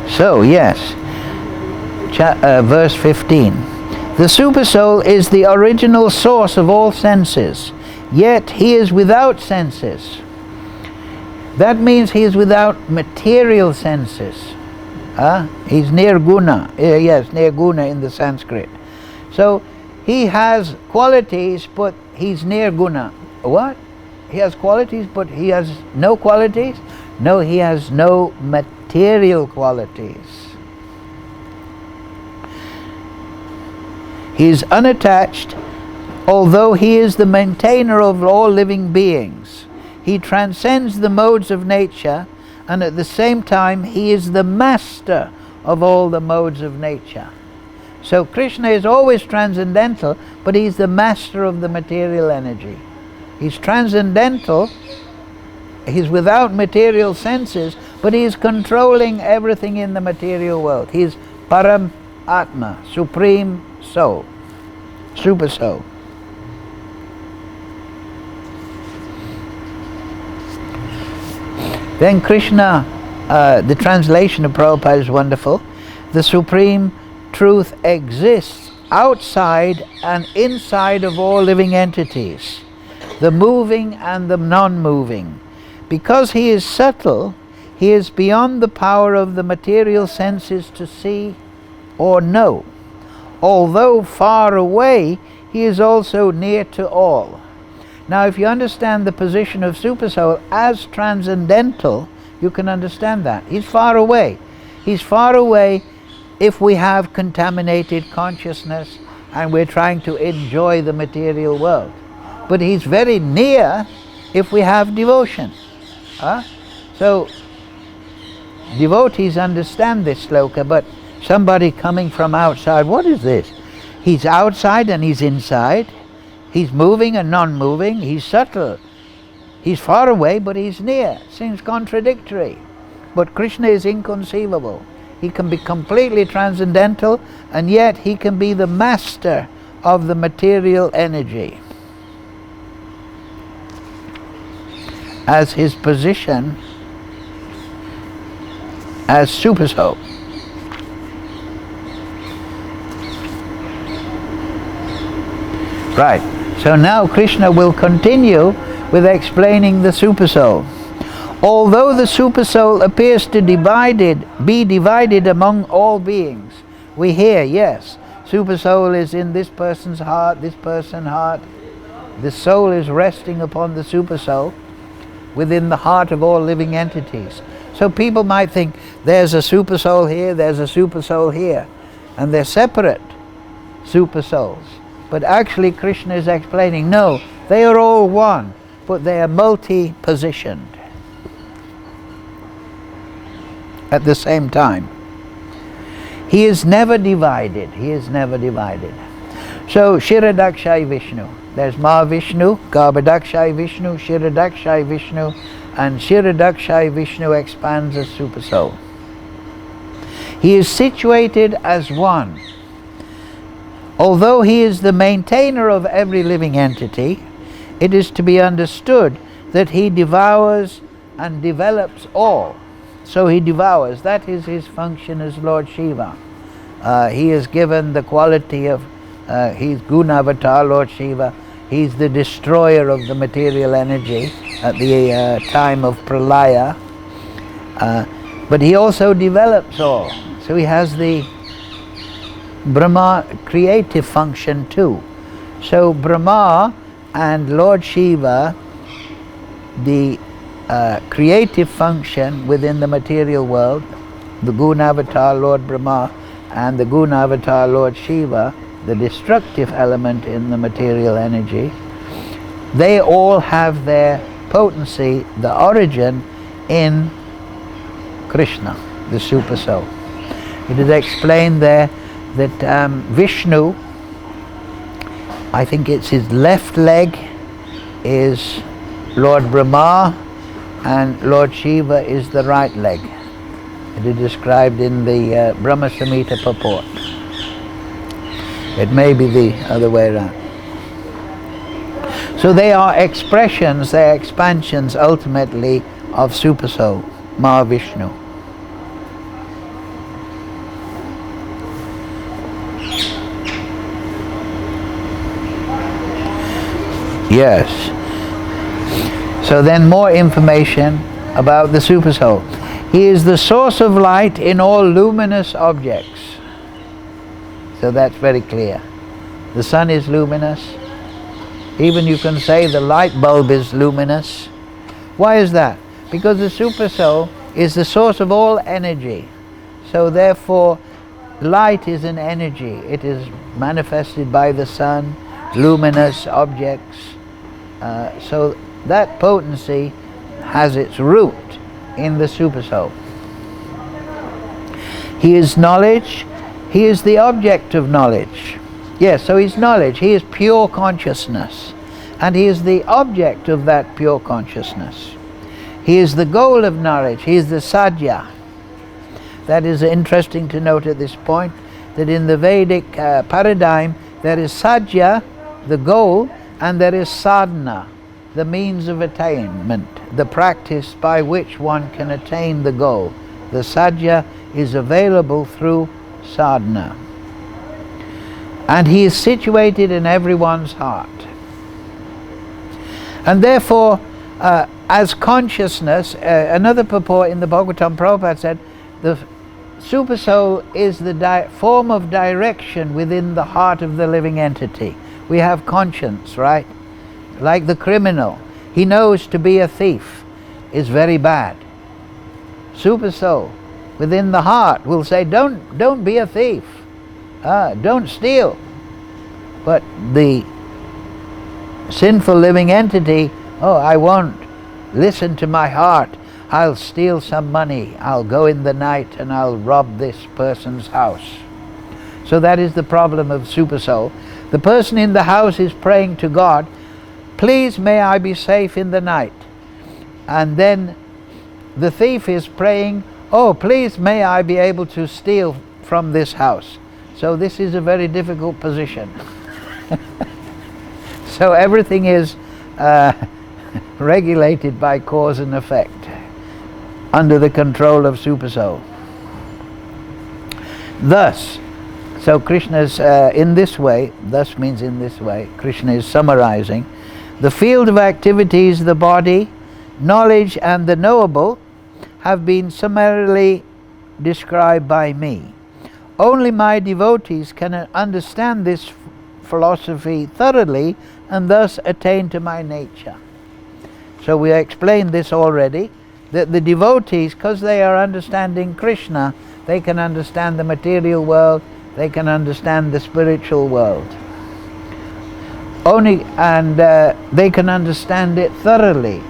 So yes, verse 15. The Supersoul is the original source of all senses, yet he is without senses. That means he is without material senses. He's nirguna. Yes, nirguna in the Sanskrit. So he has qualities, but he's nirguna. What? He has qualities, but he has no qualities? No, he has no material qualities. He is unattached, although he is the maintainer of all living beings. He transcends the modes of nature, and at the same time he is the master of all the modes of nature. So Krishna is always transcendental, but he's the master of the material energy. He's transcendental, he's without material senses, but he's controlling everything in the material world. He's Param Atma, Supreme Soul, Super Soul. Then Krishna, the translation of Prabhupada is wonderful. The Supreme Truth exists outside and inside of all living entities, the moving and the non-moving. Because he is subtle, he is beyond the power of the material senses to see or know. Although far away, he is also near to all. Now if you understand the position of Supersoul as transcendental, you can understand that. He's far away. He's far away if we have contaminated consciousness and we're trying to enjoy the material world. But he's very near if we have devotion. So devotees understand this sloka, but somebody coming from outside, what is this? He's outside and he's inside. He's moving and non-moving. He's subtle. He's far away, but he's near. Seems contradictory. But Krishna is inconceivable. He can be completely transcendental, and yet he can be the master of the material energy. As his position as Supersoul. Right. So now Krishna will continue with explaining the Supersoul. Although the Supersoul appears to be divided among all beings, we hear, yes, Supersoul is in this person's heart, this person's heart. The soul is resting upon the Supersoul within the heart of all living entities. So people might think, there's a Supersoul here, there's a Supersoul here, and they're separate Supersouls. But actually Krishna is explaining, no, they are all one, but they are multi-positioned at the same time. He is never divided. He is never divided. So Shiradakshay Vishnu. There's Mahavishnu, Garbhadakshay Vishnu, Shiradakshay Vishnu, and Shiradakshay Vishnu expands as Supersoul. He is situated as one. Although he is the maintainer of every living entity, it is to be understood that he devours and develops all. So he devours. That is his function as Lord Shiva. He is given the quality of, he's Gunavatar, Lord Shiva. He's the destroyer of the material energy at the time of Pralaya. But he also develops all. So he has the Brahma creative function too. So Brahma and Lord Shiva, the creative function within the material world, the Gunavatar Lord Brahma and the Gunavatar Lord Shiva, the destructive element in the material energy, they all have their potency, the origin in Krishna, the Super Soul. It is explained there that Vishnu, I think it's his left leg is Lord Brahma and Lord Shiva is the right leg. It is described in the Brahma Samhita purport. It may be the other way around. So they are expressions, they are expansions ultimately of Super Soul, Mahavishnu. Yes. So then more information about the Super Soul. He is the source of light in all luminous objects. So that's very clear. The sun is luminous. Even you can say the light bulb is luminous. Why is that? Because the Super Soul is the source of all energy. So therefore light is an energy. It is manifested by the sun, luminous objects. So that potency has its root in the Super Soul. He is knowledge. He is the object of knowledge. Yes, so he's knowledge. He is pure consciousness. And he is the object of that pure consciousness. He is the goal of knowledge. He is the sadhya. That is interesting to note at this point, that in the Vedic paradigm, there is sadhya, the goal, and there is sadhana, the means of attainment, the practice by which one can attain the goal. The sadhya is available through sadhana. And he is situated in everyone's heart. And therefore, as consciousness, another purport in the Bhagavatam, Prabhupada said, the Super Soul is the form of direction within the heart of the living entity. We have conscience, right? Like the criminal. He knows to be a thief is very bad. Super Soul within the heart will say, don't be a thief. Don't steal. But the sinful living entity, I won't listen to my heart. I'll steal some money. I'll go in the night and I'll rob this person's house. So that is the problem of Super Soul. The person in the house is praying to God, please may I be safe in the night. And then the thief is praying, please may I be able to steal from this house. So this is a very difficult position. So everything is regulated by cause and effect, under the control of Super Soul. Thus, so Krishna's in this way, thus means in this way, Krishna is summarizing, the field of activities, the body, knowledge and the knowable have been summarily described by me. Only my devotees can understand this philosophy thoroughly and thus attain to my nature. So we explained this already, that the devotees, because they are understanding Krishna, they can understand the material world, they can understand the spiritual world. They can understand it thoroughly,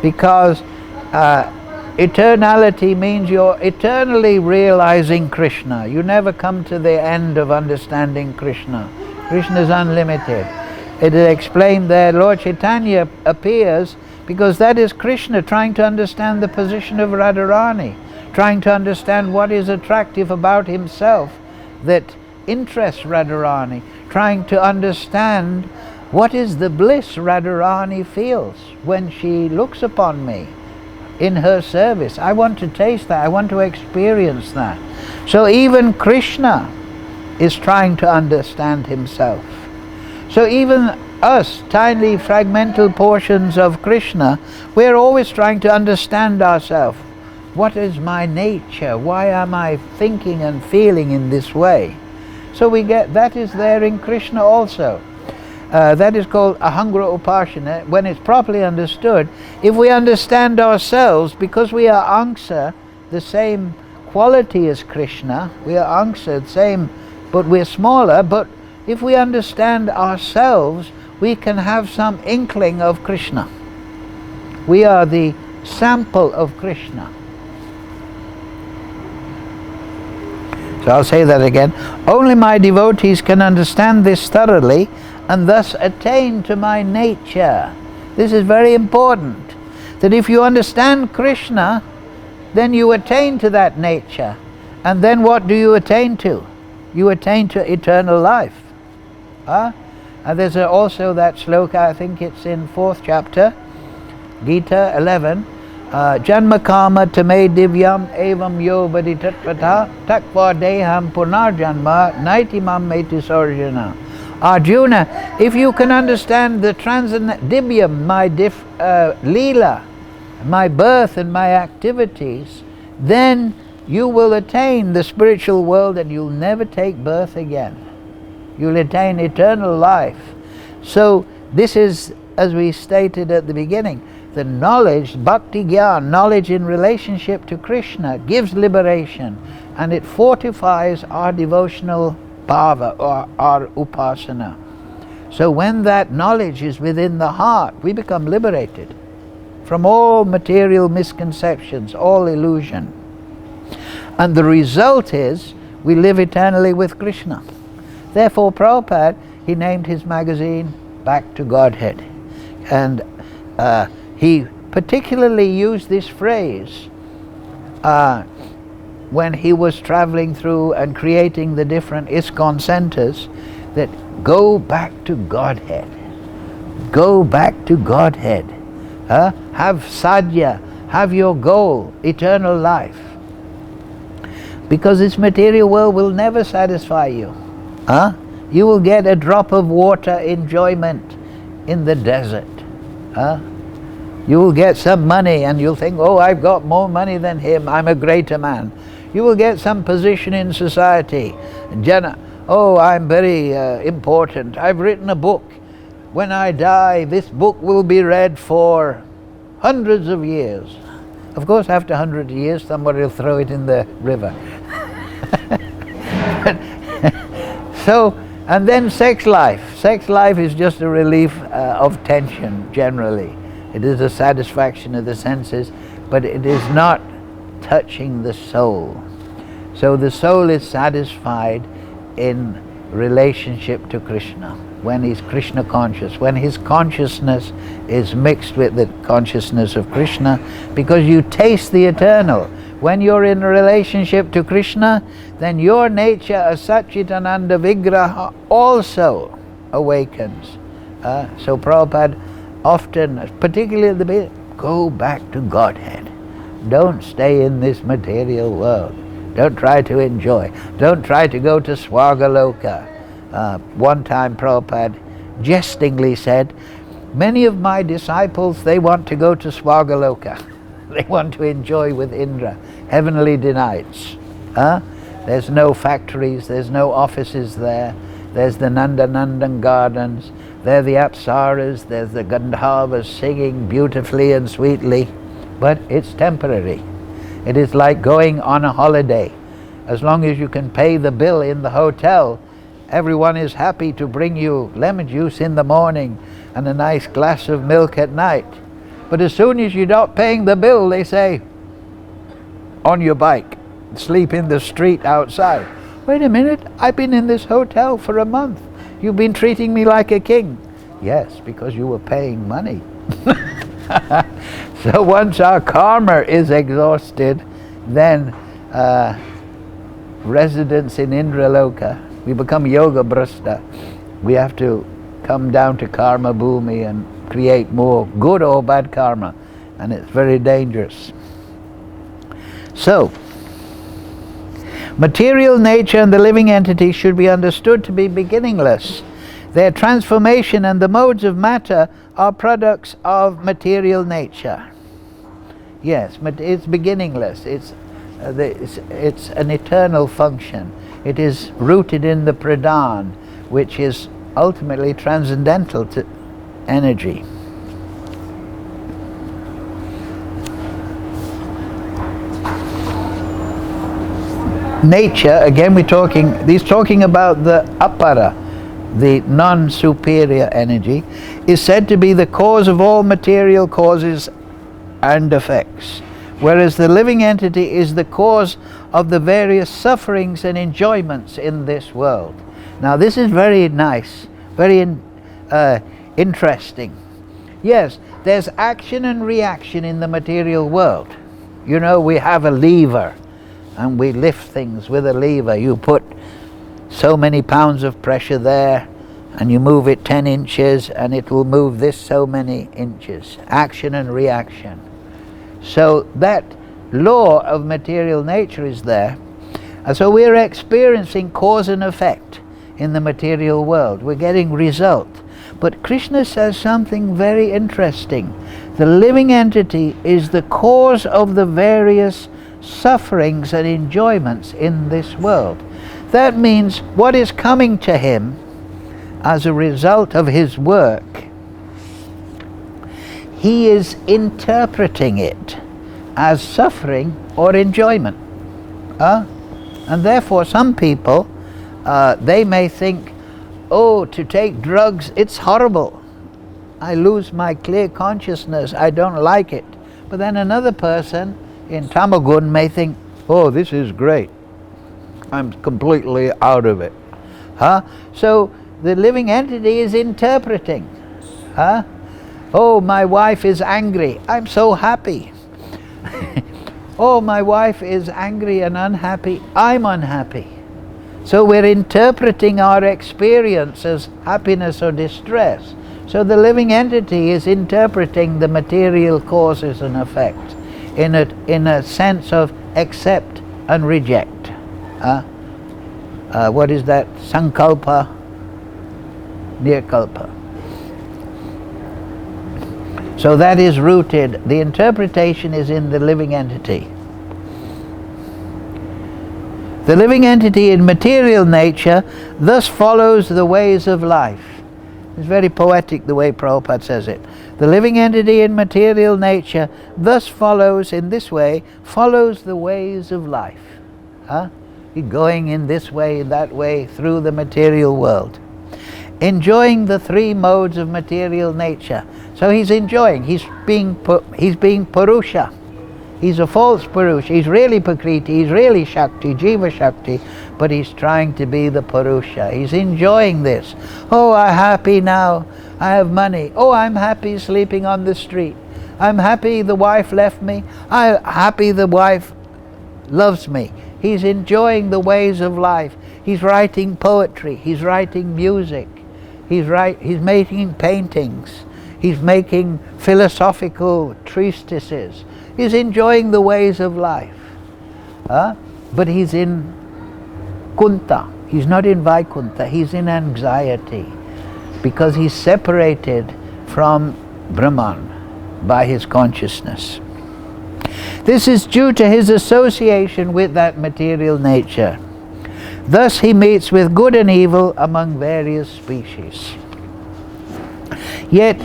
because eternality means you're eternally realizing Krishna. You never come to the end of understanding Krishna. Krishna is unlimited. It is explained there, Lord Chaitanya appears because that is Krishna trying to understand the position of Radharani, trying to understand what is attractive about himself that interests Radharani, trying to understand what is the bliss Radharani feels when she looks upon me in her service. I want to taste that, I want to experience that. So even Krishna is trying to understand himself. So even us, tiny fragmental portions of Krishna, we're always trying to understand ourselves. What is my nature? Why am I thinking and feeling in this way? So we get, that is there in Krishna also. That is called Ahangra Upasana. When it's properly understood, if we understand ourselves, because we are Angsa, the same quality as Krishna, we are Angsa, the same, but we're smaller, but if we understand ourselves, we can have some inkling of Krishna. We are the sample of Krishna. So I'll say that again. Only my devotees can understand this thoroughly and thus attain to my nature. This is very important. That if you understand Krishna, then you attain to that nature. And then what do you attain to? You attain to eternal life. And there's also that sloka, I think it's in 4th chapter, Gita 11. Janma kama tame divyam evam yo vaditatpata takva deham punarjanma naitimam meti sarjana. Arjuna, if you can understand the transcendent divyam, my leela, my birth and my activities, then you will attain the spiritual world and you'll never take birth again. You'll attain eternal life. So this is, as we stated at the beginning, the knowledge, bhakti-yoga, knowledge in relationship to Krishna, gives liberation, and it fortifies our devotional bhava, or our upasana. So when that knowledge is within the heart, we become liberated from all material misconceptions, all illusion. And the result is, we live eternally with Krishna. Therefore, Prabhupada, he named his magazine Back to Godhead. And he particularly used this phrase when he was traveling through and creating the different ISKCON centers, that go back to Godhead. Go back to Godhead. Have sadhya, have your goal, eternal life. Because this material world will never satisfy you. You will get a drop of water enjoyment in the desert. You will get some money and you'll think, oh, I've got more money than him, I'm a greater man. You will get some position in society. Oh, I'm very important, I've written a book. When I die, this book will be read for hundreds of years. Of course, after 100 years, somebody will throw it in the river. So, and then sex life. Sex life is just a relief of tension, generally. It is a satisfaction of the senses, but it is not touching the soul. So the soul is satisfied in relationship to Krishna, when he's Krishna conscious, when his consciousness is mixed with the consciousness of Krishna, because you taste the eternal. When you're in a relationship to Krishna, then your nature as Satchitananda Vigraha also awakens. So Prabhupada often, particularly at the beginning, go back to Godhead. Don't stay in this material world. Don't try to enjoy. Don't try to go to Swagaloka. One time Prabhupada jestingly said, many of my disciples, they want to go to Swagaloka. They want to enjoy with Indra, heavenly delights. There's no factories, there's no offices there. There's the Nandanandan gardens, there are the Apsaras, there's the Gandharvas singing beautifully and sweetly. But it's temporary. It is like going on a holiday. As long as you can pay the bill in the hotel, everyone is happy to bring you lemon juice in the morning and a nice glass of milk at night. But as soon as you're not paying the bill, they say, on your bike, sleep in the street outside. Wait a minute, I've been in this hotel for a month. You've been treating me like a king. Yes, because you were paying money. So once our karma is exhausted, then residents in Indraloka, we become yoga brasta. We have to come down to karma bhumi and create more good or bad karma, and it's very dangerous. So, material nature and the living entity should be understood to be beginningless. Their transformation and the modes of matter are products of material nature. Yes, but it's beginningless. It's an eternal function. It is rooted in the pradhan, which is ultimately transcendental to energy. Nature, again he's talking about the apara, the non-superior energy, is said to be the cause of all material causes and effects, whereas the living entity is the cause of the various sufferings and enjoyments in this world. Now this is very nice, very interesting. Yes, there's action and reaction in the material world. You know, we have a lever and we lift things with a lever. You put so many pounds of pressure there and you move it 10 inches and it will move this so many inches. Action and reaction. So that law of material nature is there. And so we're experiencing cause and effect in the material world. We're getting result. But Krishna says something very interesting. The living entity is the cause of the various sufferings and enjoyments in this world. That means what is coming to him as a result of his work, he is interpreting it as suffering or enjoyment. And therefore some people, they may think, oh, to take drugs, it's horrible. I lose my clear consciousness, I don't like it. But then another person in Tamagun may think, oh, this is great. I'm completely out of it. So the living entity is interpreting. Oh, my wife is angry. I'm so happy. Oh, my wife is angry and unhappy. I'm unhappy. So we're interpreting our experience as happiness or distress. So the living entity is interpreting the material causes and effects in a sense of accept and reject. What is that? Sankalpa, nirkalpa. So that is rooted, the interpretation is in the living entity. The living entity in material nature thus follows the ways of life. It's very poetic the way Prabhupada says it. The living entity in material nature thus follows, in this way, follows the ways of life. He's going in this way, that way, through the material world. Enjoying the three modes of material nature. So he's enjoying, he's being Purusha. He's a false Purusha. He's really Prakriti, he's really Shakti, Jiva Shakti, but he's trying to be the Purusha. He's enjoying this. Oh, I'm happy now, I have money. Oh, I'm happy sleeping on the street. I'm happy the wife left me. I'm happy the wife loves me. He's enjoying the ways of life. He's writing poetry, he's writing music, he's making paintings, he's making philosophical treatises. He's enjoying the ways of life. But he's in Kunta. He's not in Vaikuntha. He's in anxiety because he's separated from Brahman by his consciousness. This is due to his association with that material nature. Thus he meets with good and evil among various species. Yet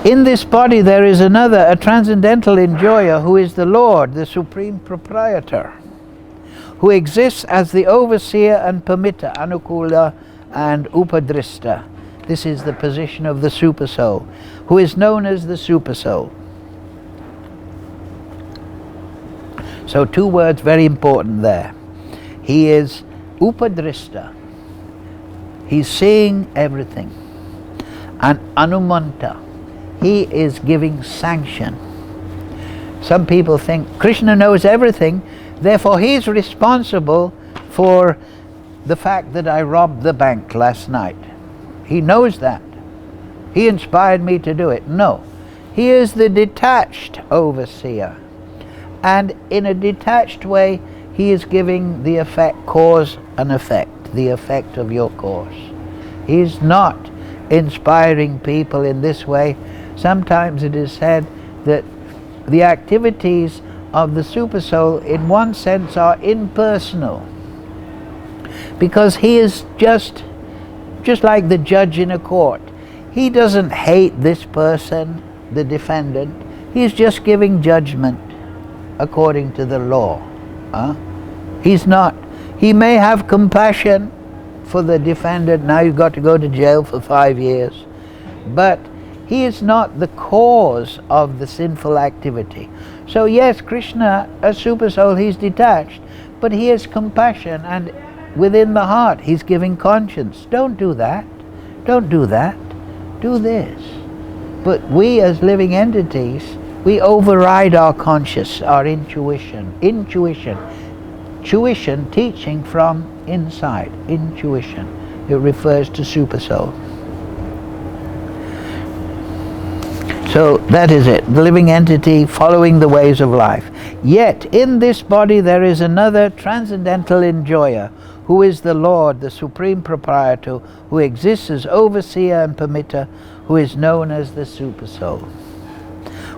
in this body there is another, a transcendental enjoyer, who is the Lord, the Supreme Proprietor, who exists as the overseer and permitter, Anukula and Upadrista. This is the position of the Supersoul, who is known as the Supersoul. So two words very important there. He is Upadrista. He's seeing everything. And Anumanta. He is giving sanction. Some people think Krishna knows everything, Therefore, he's responsible for the fact that I robbed the bank last night. He knows that. He inspired me to do it. No. He is the detached overseer. And in a detached way, he is giving the effect, cause and effect, the effect of your cause. He's not inspiring people in this way. Sometimes it is said that the activities of the supersoul in one sense are impersonal, because he is just like the judge in a court. He doesn't hate this person, the defendant. He's just giving judgment according to the law. He's not. He may have compassion for the defendant. Now you've got to go to jail for 5 years. But he is not the cause of the sinful activity. So yes, Krishna, a supersoul, he's detached, but he has compassion, and within the heart he's giving conscience. Don't do that. Don't do that. Do this. But we as living entities, we override our conscious, our intuition. Tuition, teaching from inside. Intuition. It refers to supersoul. So that is it. The living entity following the ways of life. Yet in this body there is another transcendental enjoyer, who is the Lord, the Supreme Proprietor, who exists as overseer and permitter, who is known as the Supersoul.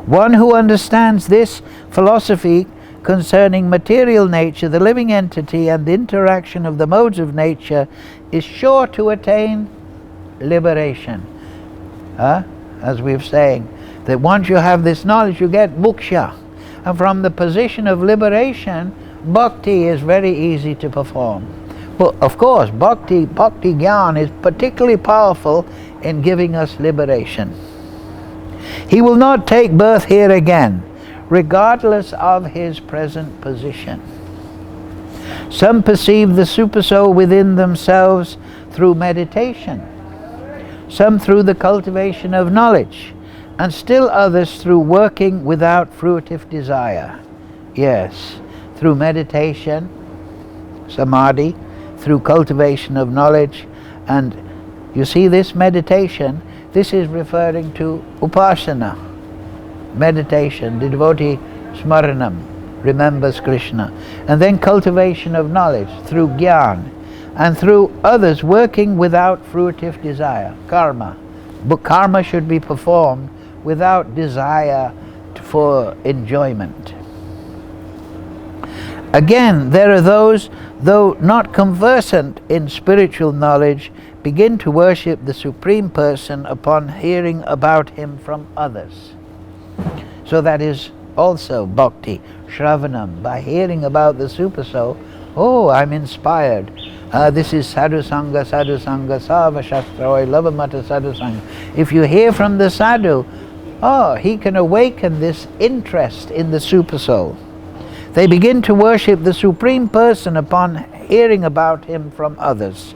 One who understands this philosophy concerning material nature, the living entity, and the interaction of the modes of nature is sure to attain liberation. As we're saying, that once you have this knowledge, you get moksha. And from the position of liberation, bhakti is very easy to perform. Well, of course, bhakti jnana is particularly powerful in giving us liberation. He will not take birth here again, regardless of his present position. Some perceive the supersoul within themselves through meditation, some through the cultivation of knowledge, and still others through working without fruitive desire. Yes, through meditation, samadhi, through cultivation of knowledge. And you see, this meditation, this is referring to upasana, meditation. The devotee smaranam, remembers Krishna. And then cultivation of knowledge through jnana, and through others working without fruitive desire, karma. But karma should be performed without desire for enjoyment. Again, there are those, though not conversant in spiritual knowledge, begin to worship the Supreme Person upon hearing about him from others. So that is also bhakti, shravanam. By hearing about the Supersoul, oh, I'm inspired. This is sadhu sangha, sava shastra, oi lavamata sadhu sangha. If you hear from the sadhu, oh, he can awaken this interest in the Supersoul. They begin to worship the Supreme Person upon hearing about him from others.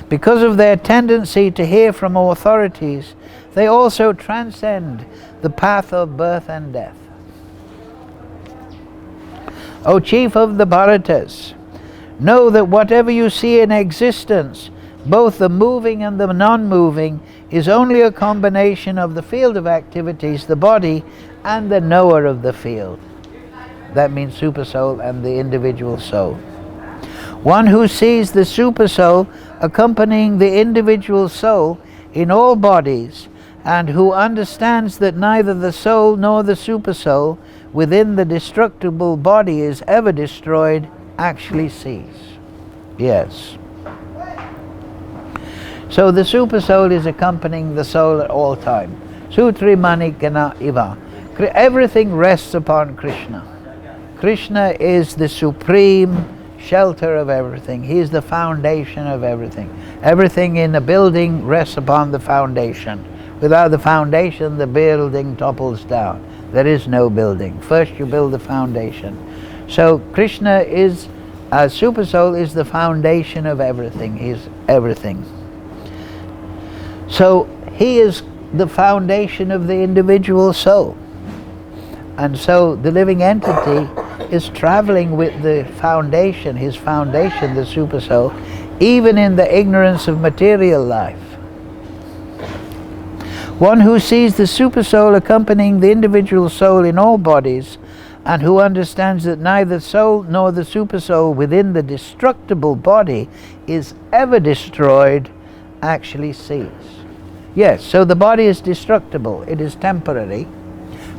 Because of their tendency to hear from authorities, they also transcend the path of birth and death. O chief of the Bharatas, know that whatever you see in existence, both the moving and the non-moving, is only a combination of the field of activities, the body, and the knower of the field. That means Supersoul and the individual soul. One who sees the Supersoul accompanying the individual soul in all bodies, and who understands that neither the soul nor the Supersoul within the destructible body is ever destroyed, actually sees. Yes. So the Supersoul is accompanying the soul at all time. Sutri Manikana Iva. Everything rests upon Krishna. Krishna is the supreme shelter of everything. He is the foundation of everything. Everything in a building rests upon the foundation. Without the foundation, the building topples down. There is no building. First you build the foundation. So Krishna is, Supersoul is the foundation of everything. He is everything. So he is the foundation of the individual soul. And so the living entity is traveling with the foundation, his foundation, the Supersoul, even in the ignorance of material life. One who sees the Supersoul accompanying the individual soul in all bodies, and who understands that neither soul nor the Supersoul within the destructible body is ever destroyed, actually sees. Yes, so the body is destructible, it is temporary,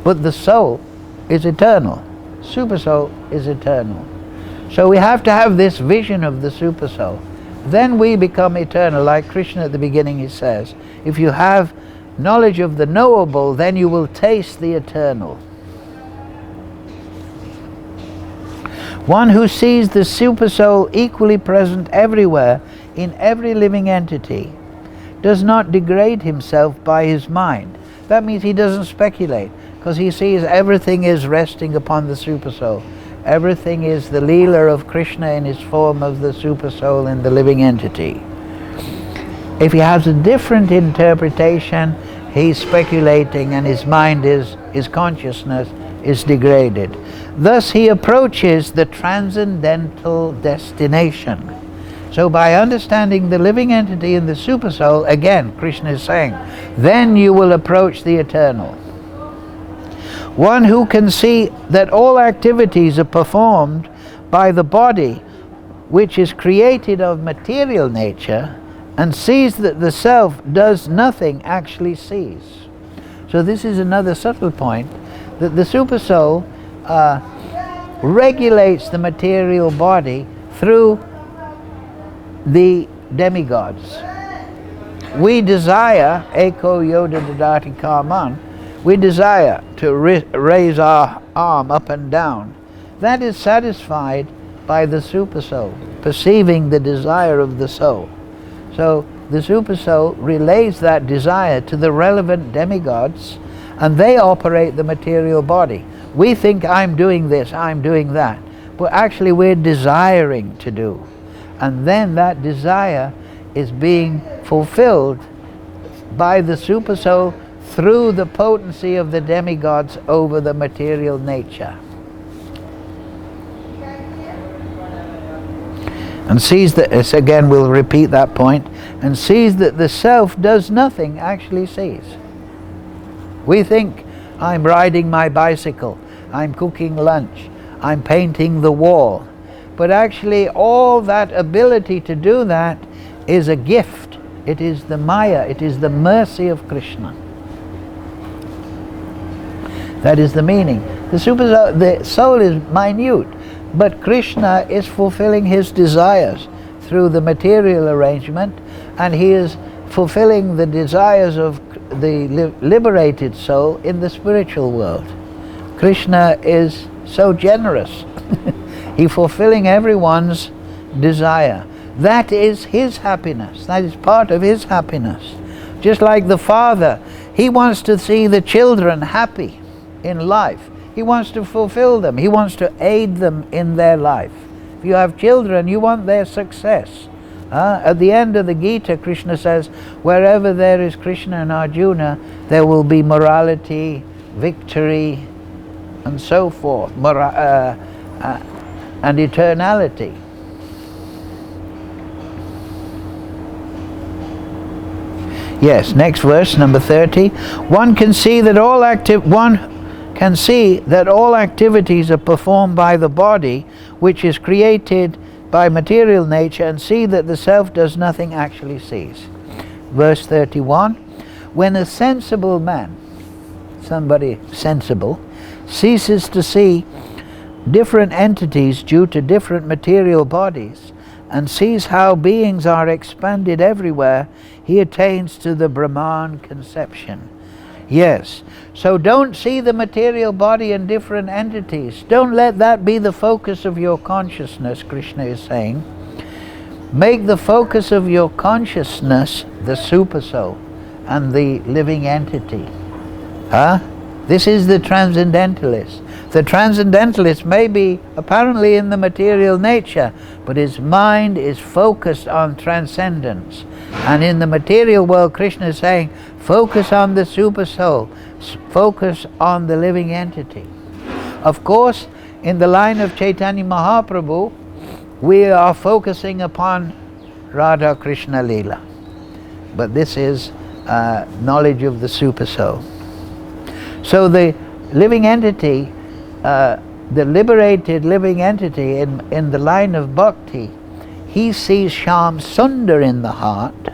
but the soul is eternal. Supersoul is eternal. So we have to have this vision of the Supersoul. Then we become eternal, like Krishna at the beginning he says, if you have knowledge of the knowable, then you will taste the eternal. One who sees the Supersoul equally present everywhere, in every living entity, does not degrade himself by his mind. That means he doesn't speculate, because he sees everything is resting upon the Supersoul. Everything is the Leela of Krishna in his form of the Supersoul in the living entity. If he has a different interpretation, he's speculating and his mind his consciousness is degraded. Thus he approaches the transcendental destination. So by understanding the living entity in the Supersoul, again, Krishna is saying, then you will approach the eternal. One who can see that all activities are performed by the body, which is created of material nature, and sees that the self does nothing, actually sees. So this is another subtle point, that the Supersoul regulates the material body through the demigods. We desire, eko yoda dadati karman, we desire to raise our arm up and down. That is satisfied by the Supersoul, perceiving the desire of the soul. So the Supersoul relays that desire to the relevant demigods, and they operate the material body. We think I'm doing this, I'm doing that, but actually we're desiring to do. And then that desire is being fulfilled by the Supersoul through the potency of the demigods over the material nature. And sees that, this again we'll repeat that point, and sees that the self does nothing, actually sees. We think I'm riding my bicycle, I'm cooking lunch, I'm painting the wall. But actually all that ability to do that is a gift. It is the Maya, it is the mercy of Krishna. That is the meaning. The soul is minute, but Krishna is fulfilling his desires through the material arrangement, and he is fulfilling the desires of the liberated soul in the spiritual world. Krishna is so generous. He's fulfilling everyone's desire. That is his happiness. That is part of his happiness. Just like the father, he wants to see the children happy in life. He wants to fulfill them. He wants to aid them in their life. If you have children, you want their success. At the end of the Gita, Krishna says, wherever there is Krishna and Arjuna, there will be morality, victory, and so forth, and eternality. Yes, next verse, number 30. One can see that all activities are performed by the body, which is created by material nature, and see that the self does nothing, actually sees. Verse 31. When a sensible man, somebody sensible, ceases to see different entities due to different material bodies, and sees how beings are expanded everywhere, he attains to the Brahman conception. Yes, so don't see the material body in different entities. Don't let that be the focus of your consciousness, Krishna is saying. Make the focus of your consciousness the Supersoul and the living entity. This is the transcendentalist. The transcendentalist may be apparently in the material nature, but his mind is focused on transcendence. And in the material world, Krishna is saying, focus on the Supersoul, focus on the living entity. Of course, in the line of Chaitanya Mahaprabhu, we are focusing upon Radha Krishna Leela. But this is knowledge of the super soul. So the living entity, the liberated living entity in the line of bhakti, he sees Shyam Sundar in the heart,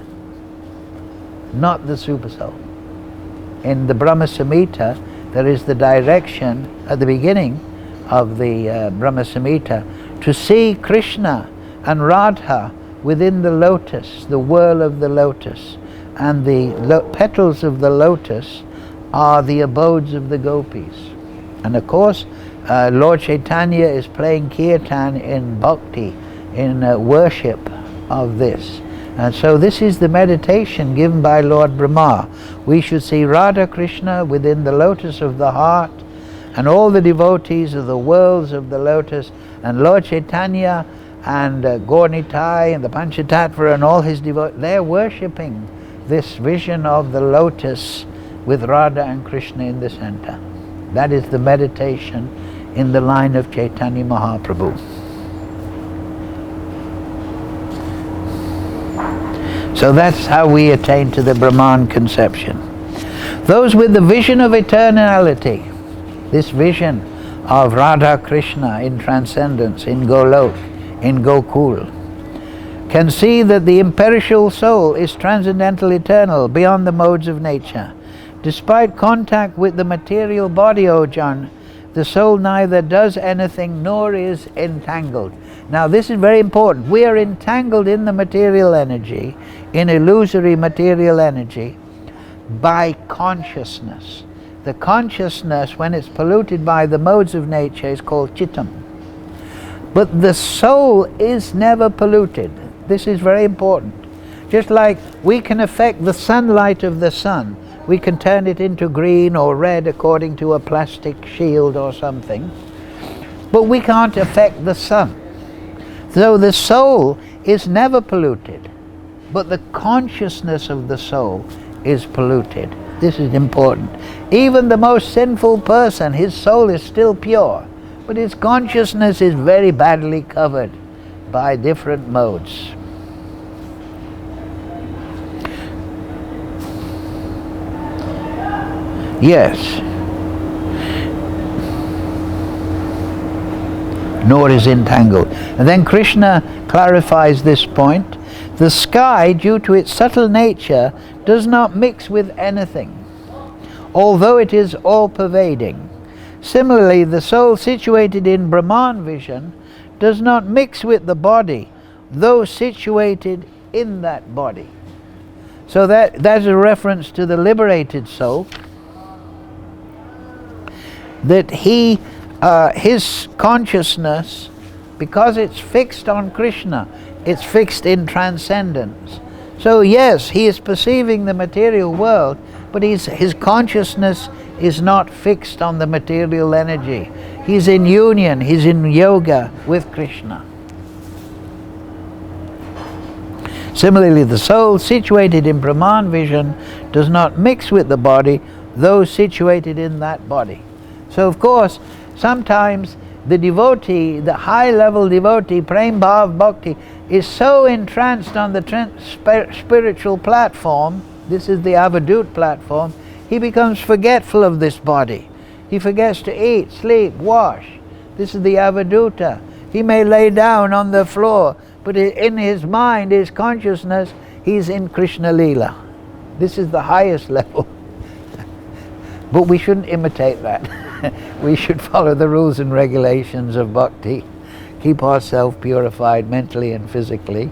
not the super soul. In the Brahma Samhita, there is the direction at the beginning of the Brahma Samhita to see Krishna and Radha within the lotus, the whirl of the lotus. And the petals of the lotus are the abodes of the gopis. And of course, Lord Chaitanya is playing kirtan in bhakti, in worship of this. And so this is the meditation given by Lord Brahma. We should see Radha Krishna within the lotus of the heart, and all the devotees of the worlds of the lotus, and Lord Chaitanya and Gaur-Nitai and the Panchatattva and all his devotees, they're worshipping this vision of the lotus with Radha and Krishna in the center. That is the meditation in the line of Chaitanya Mahaprabhu. So that's how we attain to the Brahman conception. Those with the vision of eternality, this vision of Radha Krishna in transcendence, in Golok, in Gokul, can see that the imperishable soul is transcendental eternal, beyond the modes of nature. Despite contact with the material body, O John, the soul neither does anything nor is entangled. Now this is very important. We are entangled in the material energy, in illusory material energy, by consciousness. The consciousness, when it's polluted by the modes of nature, is called chittam. But the soul is never polluted. This is very important. Just like we can affect the sunlight of the sun, we can turn it into green or red according to a plastic shield or something, but we can't affect the sun. So the soul is never polluted, but the consciousness of the soul is polluted. This is important. Even the most sinful person, his soul is still pure, but his consciousness is very badly covered by different modes. Yes. Nor is entangled. And then Krishna clarifies this point. The sky, due to its subtle nature, does not mix with anything, although it is all-pervading. Similarly, the soul situated in Brahman vision does not mix with the body, though situated in that body. So that's a reference to the liberated soul, that his consciousness, because it's fixed on Krishna, it's fixed in transcendence. So yes, he is perceiving the material world, but his consciousness is not fixed on the material energy. He's in union, he's in yoga with Krishna. Similarly, the soul situated in Brahman vision does not mix with the body, though situated in that body. So of course, sometimes the devotee, the high-level devotee, Prem Bhav Bhakti, is so entranced on the spiritual platform, this is the avadut platform, he becomes forgetful of this body. He forgets to eat, sleep, wash. This is the avaduta. He may lay down on the floor, but in his mind, his consciousness, he's in Krishna Leela. This is the highest level. But we shouldn't imitate that. We should follow the rules and regulations of bhakti, keep ourselves purified mentally and physically.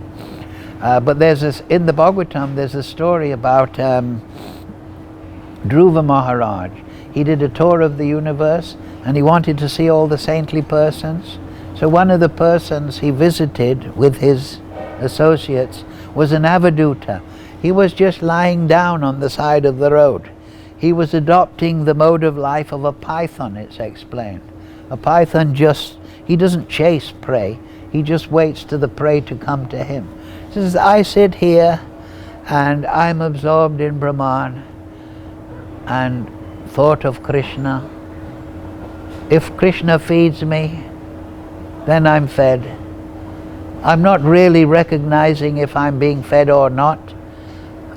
But there's this, in the Bhagavatam, there's a story about Dhruva Maharaj. He did a tour of the universe and he wanted to see all the saintly persons. So one of the persons he visited with his associates was an avaduta. He was just lying down on the side of the road. He was adopting the mode of life of a python, it's explained. A python he doesn't chase prey, he just waits to the prey to come to him. He says, I sit here and I'm absorbed in Brahman and thought of Krishna. If Krishna feeds me, then I'm fed. I'm not really recognizing if I'm being fed or not.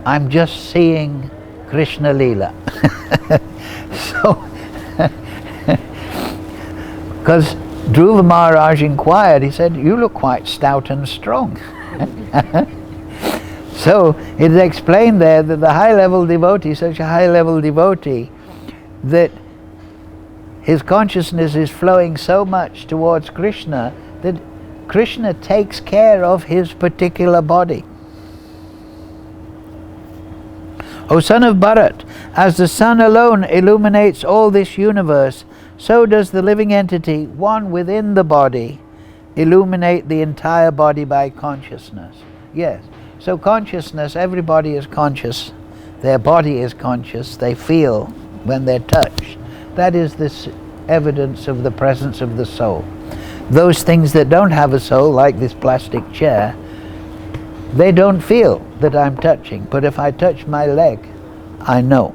I'm just seeing Krishna Leela. So, because Dhruva Maharaj inquired, he said, "You look quite stout and strong." So it's explained there that the high-level devotee, such a high-level devotee, that his consciousness is flowing so much towards Krishna that Krishna takes care of his particular body. O son of Bharat, as the sun alone illuminates all this universe, so does the living entity, one within the body, illuminate the entire body by consciousness. Yes, so consciousness, everybody is conscious. Their body is conscious. They feel when they're touched. That is this evidence of the presence of the soul. Those things that don't have a soul, like this plastic chair, they don't feel that I'm touching. But if I touch my leg, I know.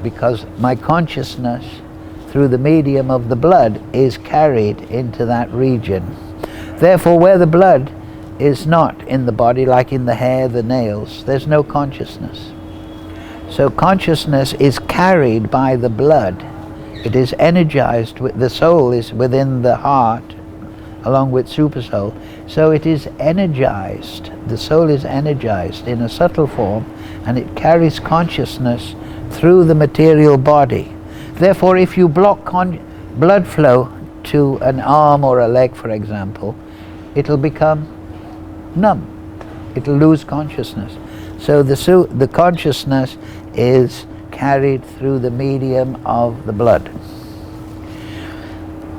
Because my consciousness, through the medium of the blood, is carried into that region. Therefore, where the blood is not in the body, like in the hair, the nails, there's no consciousness. So consciousness is carried by the blood. It is energized. The soul is within the heart, along with supersoul. So it is energized. The soul is energized in a subtle form, and it carries consciousness through the material body. Therefore, if you block blood flow to an arm or a leg, for example, it'll become numb. It'll lose consciousness. So the consciousness is carried through the medium of the blood.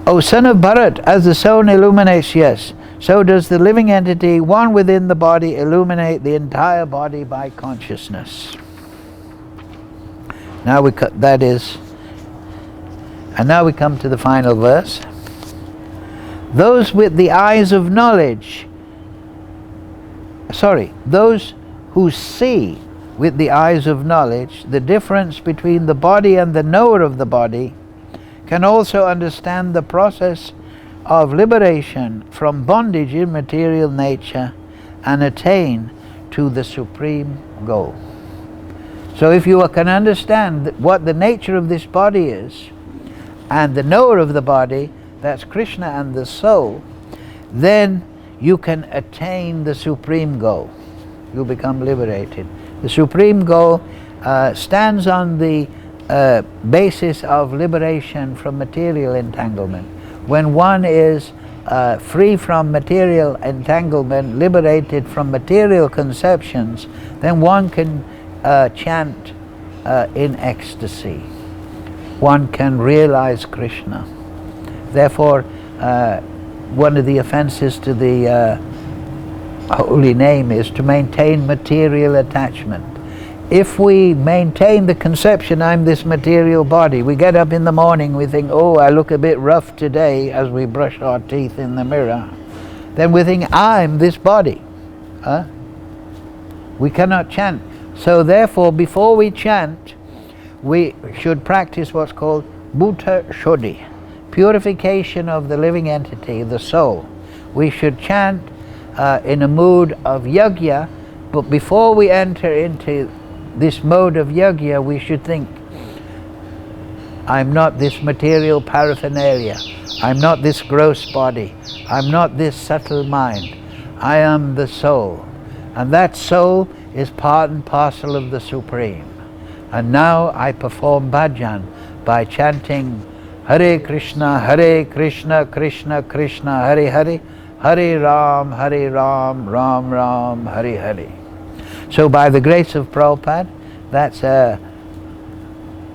O son of Bharat, as the sun illuminates, yes, so does the living entity, one within the body, illuminate the entire body by consciousness. Now and now we come to the final verse. Those with the eyes of knowledge, those who see with the eyes of knowledge the difference between the body and the knower of the body, can also understand the process of liberation from bondage in material nature and attain to the supreme goal. So if you can understand what the nature of this body is, and the knower of the body, that's Krishna and the soul, then you can attain the supreme goal. You become liberated. The supreme goal stands on the basis of liberation from material entanglement. When one is free from material entanglement, liberated from material conceptions, then one can chant in ecstasy. One can realize Krishna. Therefore, one of the offenses to the holy name is to maintain material attachment. If we maintain the conception, I'm this material body, we get up in the morning, we think, oh, I look a bit rough today, as we brush our teeth in the mirror, then we think, I'm this body. We cannot chant. So therefore, before we chant, we should practice what's called Bhuta Shuddhi, purification of the living entity, the soul. We should chant in a mood of yajna, but before we enter into this mode of yajna, we should think, I'm not this material paraphernalia, I'm not this gross body, I'm not this subtle mind, I am the soul. And that soul is part and parcel of the Supreme. And now I perform bhajan by chanting Hare Krishna, Krishna Krishna, Hare Hare, Hare Ram, Ram Ram, Hare Hare. So by the grace of Prabhupada, that's a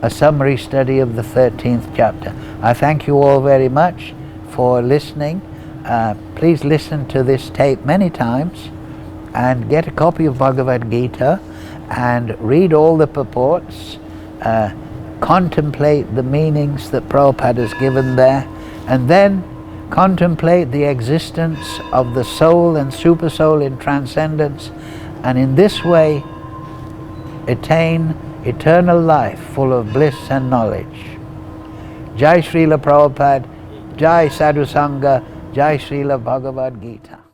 summary study of the 13th chapter. I thank you all very much for listening. Please listen to this tape many times and get a copy of Bhagavad Gita and read all the purports, contemplate the meanings that Prabhupada has given there, and then contemplate the existence of the soul and supersoul in transcendence, and in this way attain eternal life full of bliss and knowledge. Jai Srila Prabhupada, Jai Sadhu Sangha, Jai Srila Bhagavad Gita.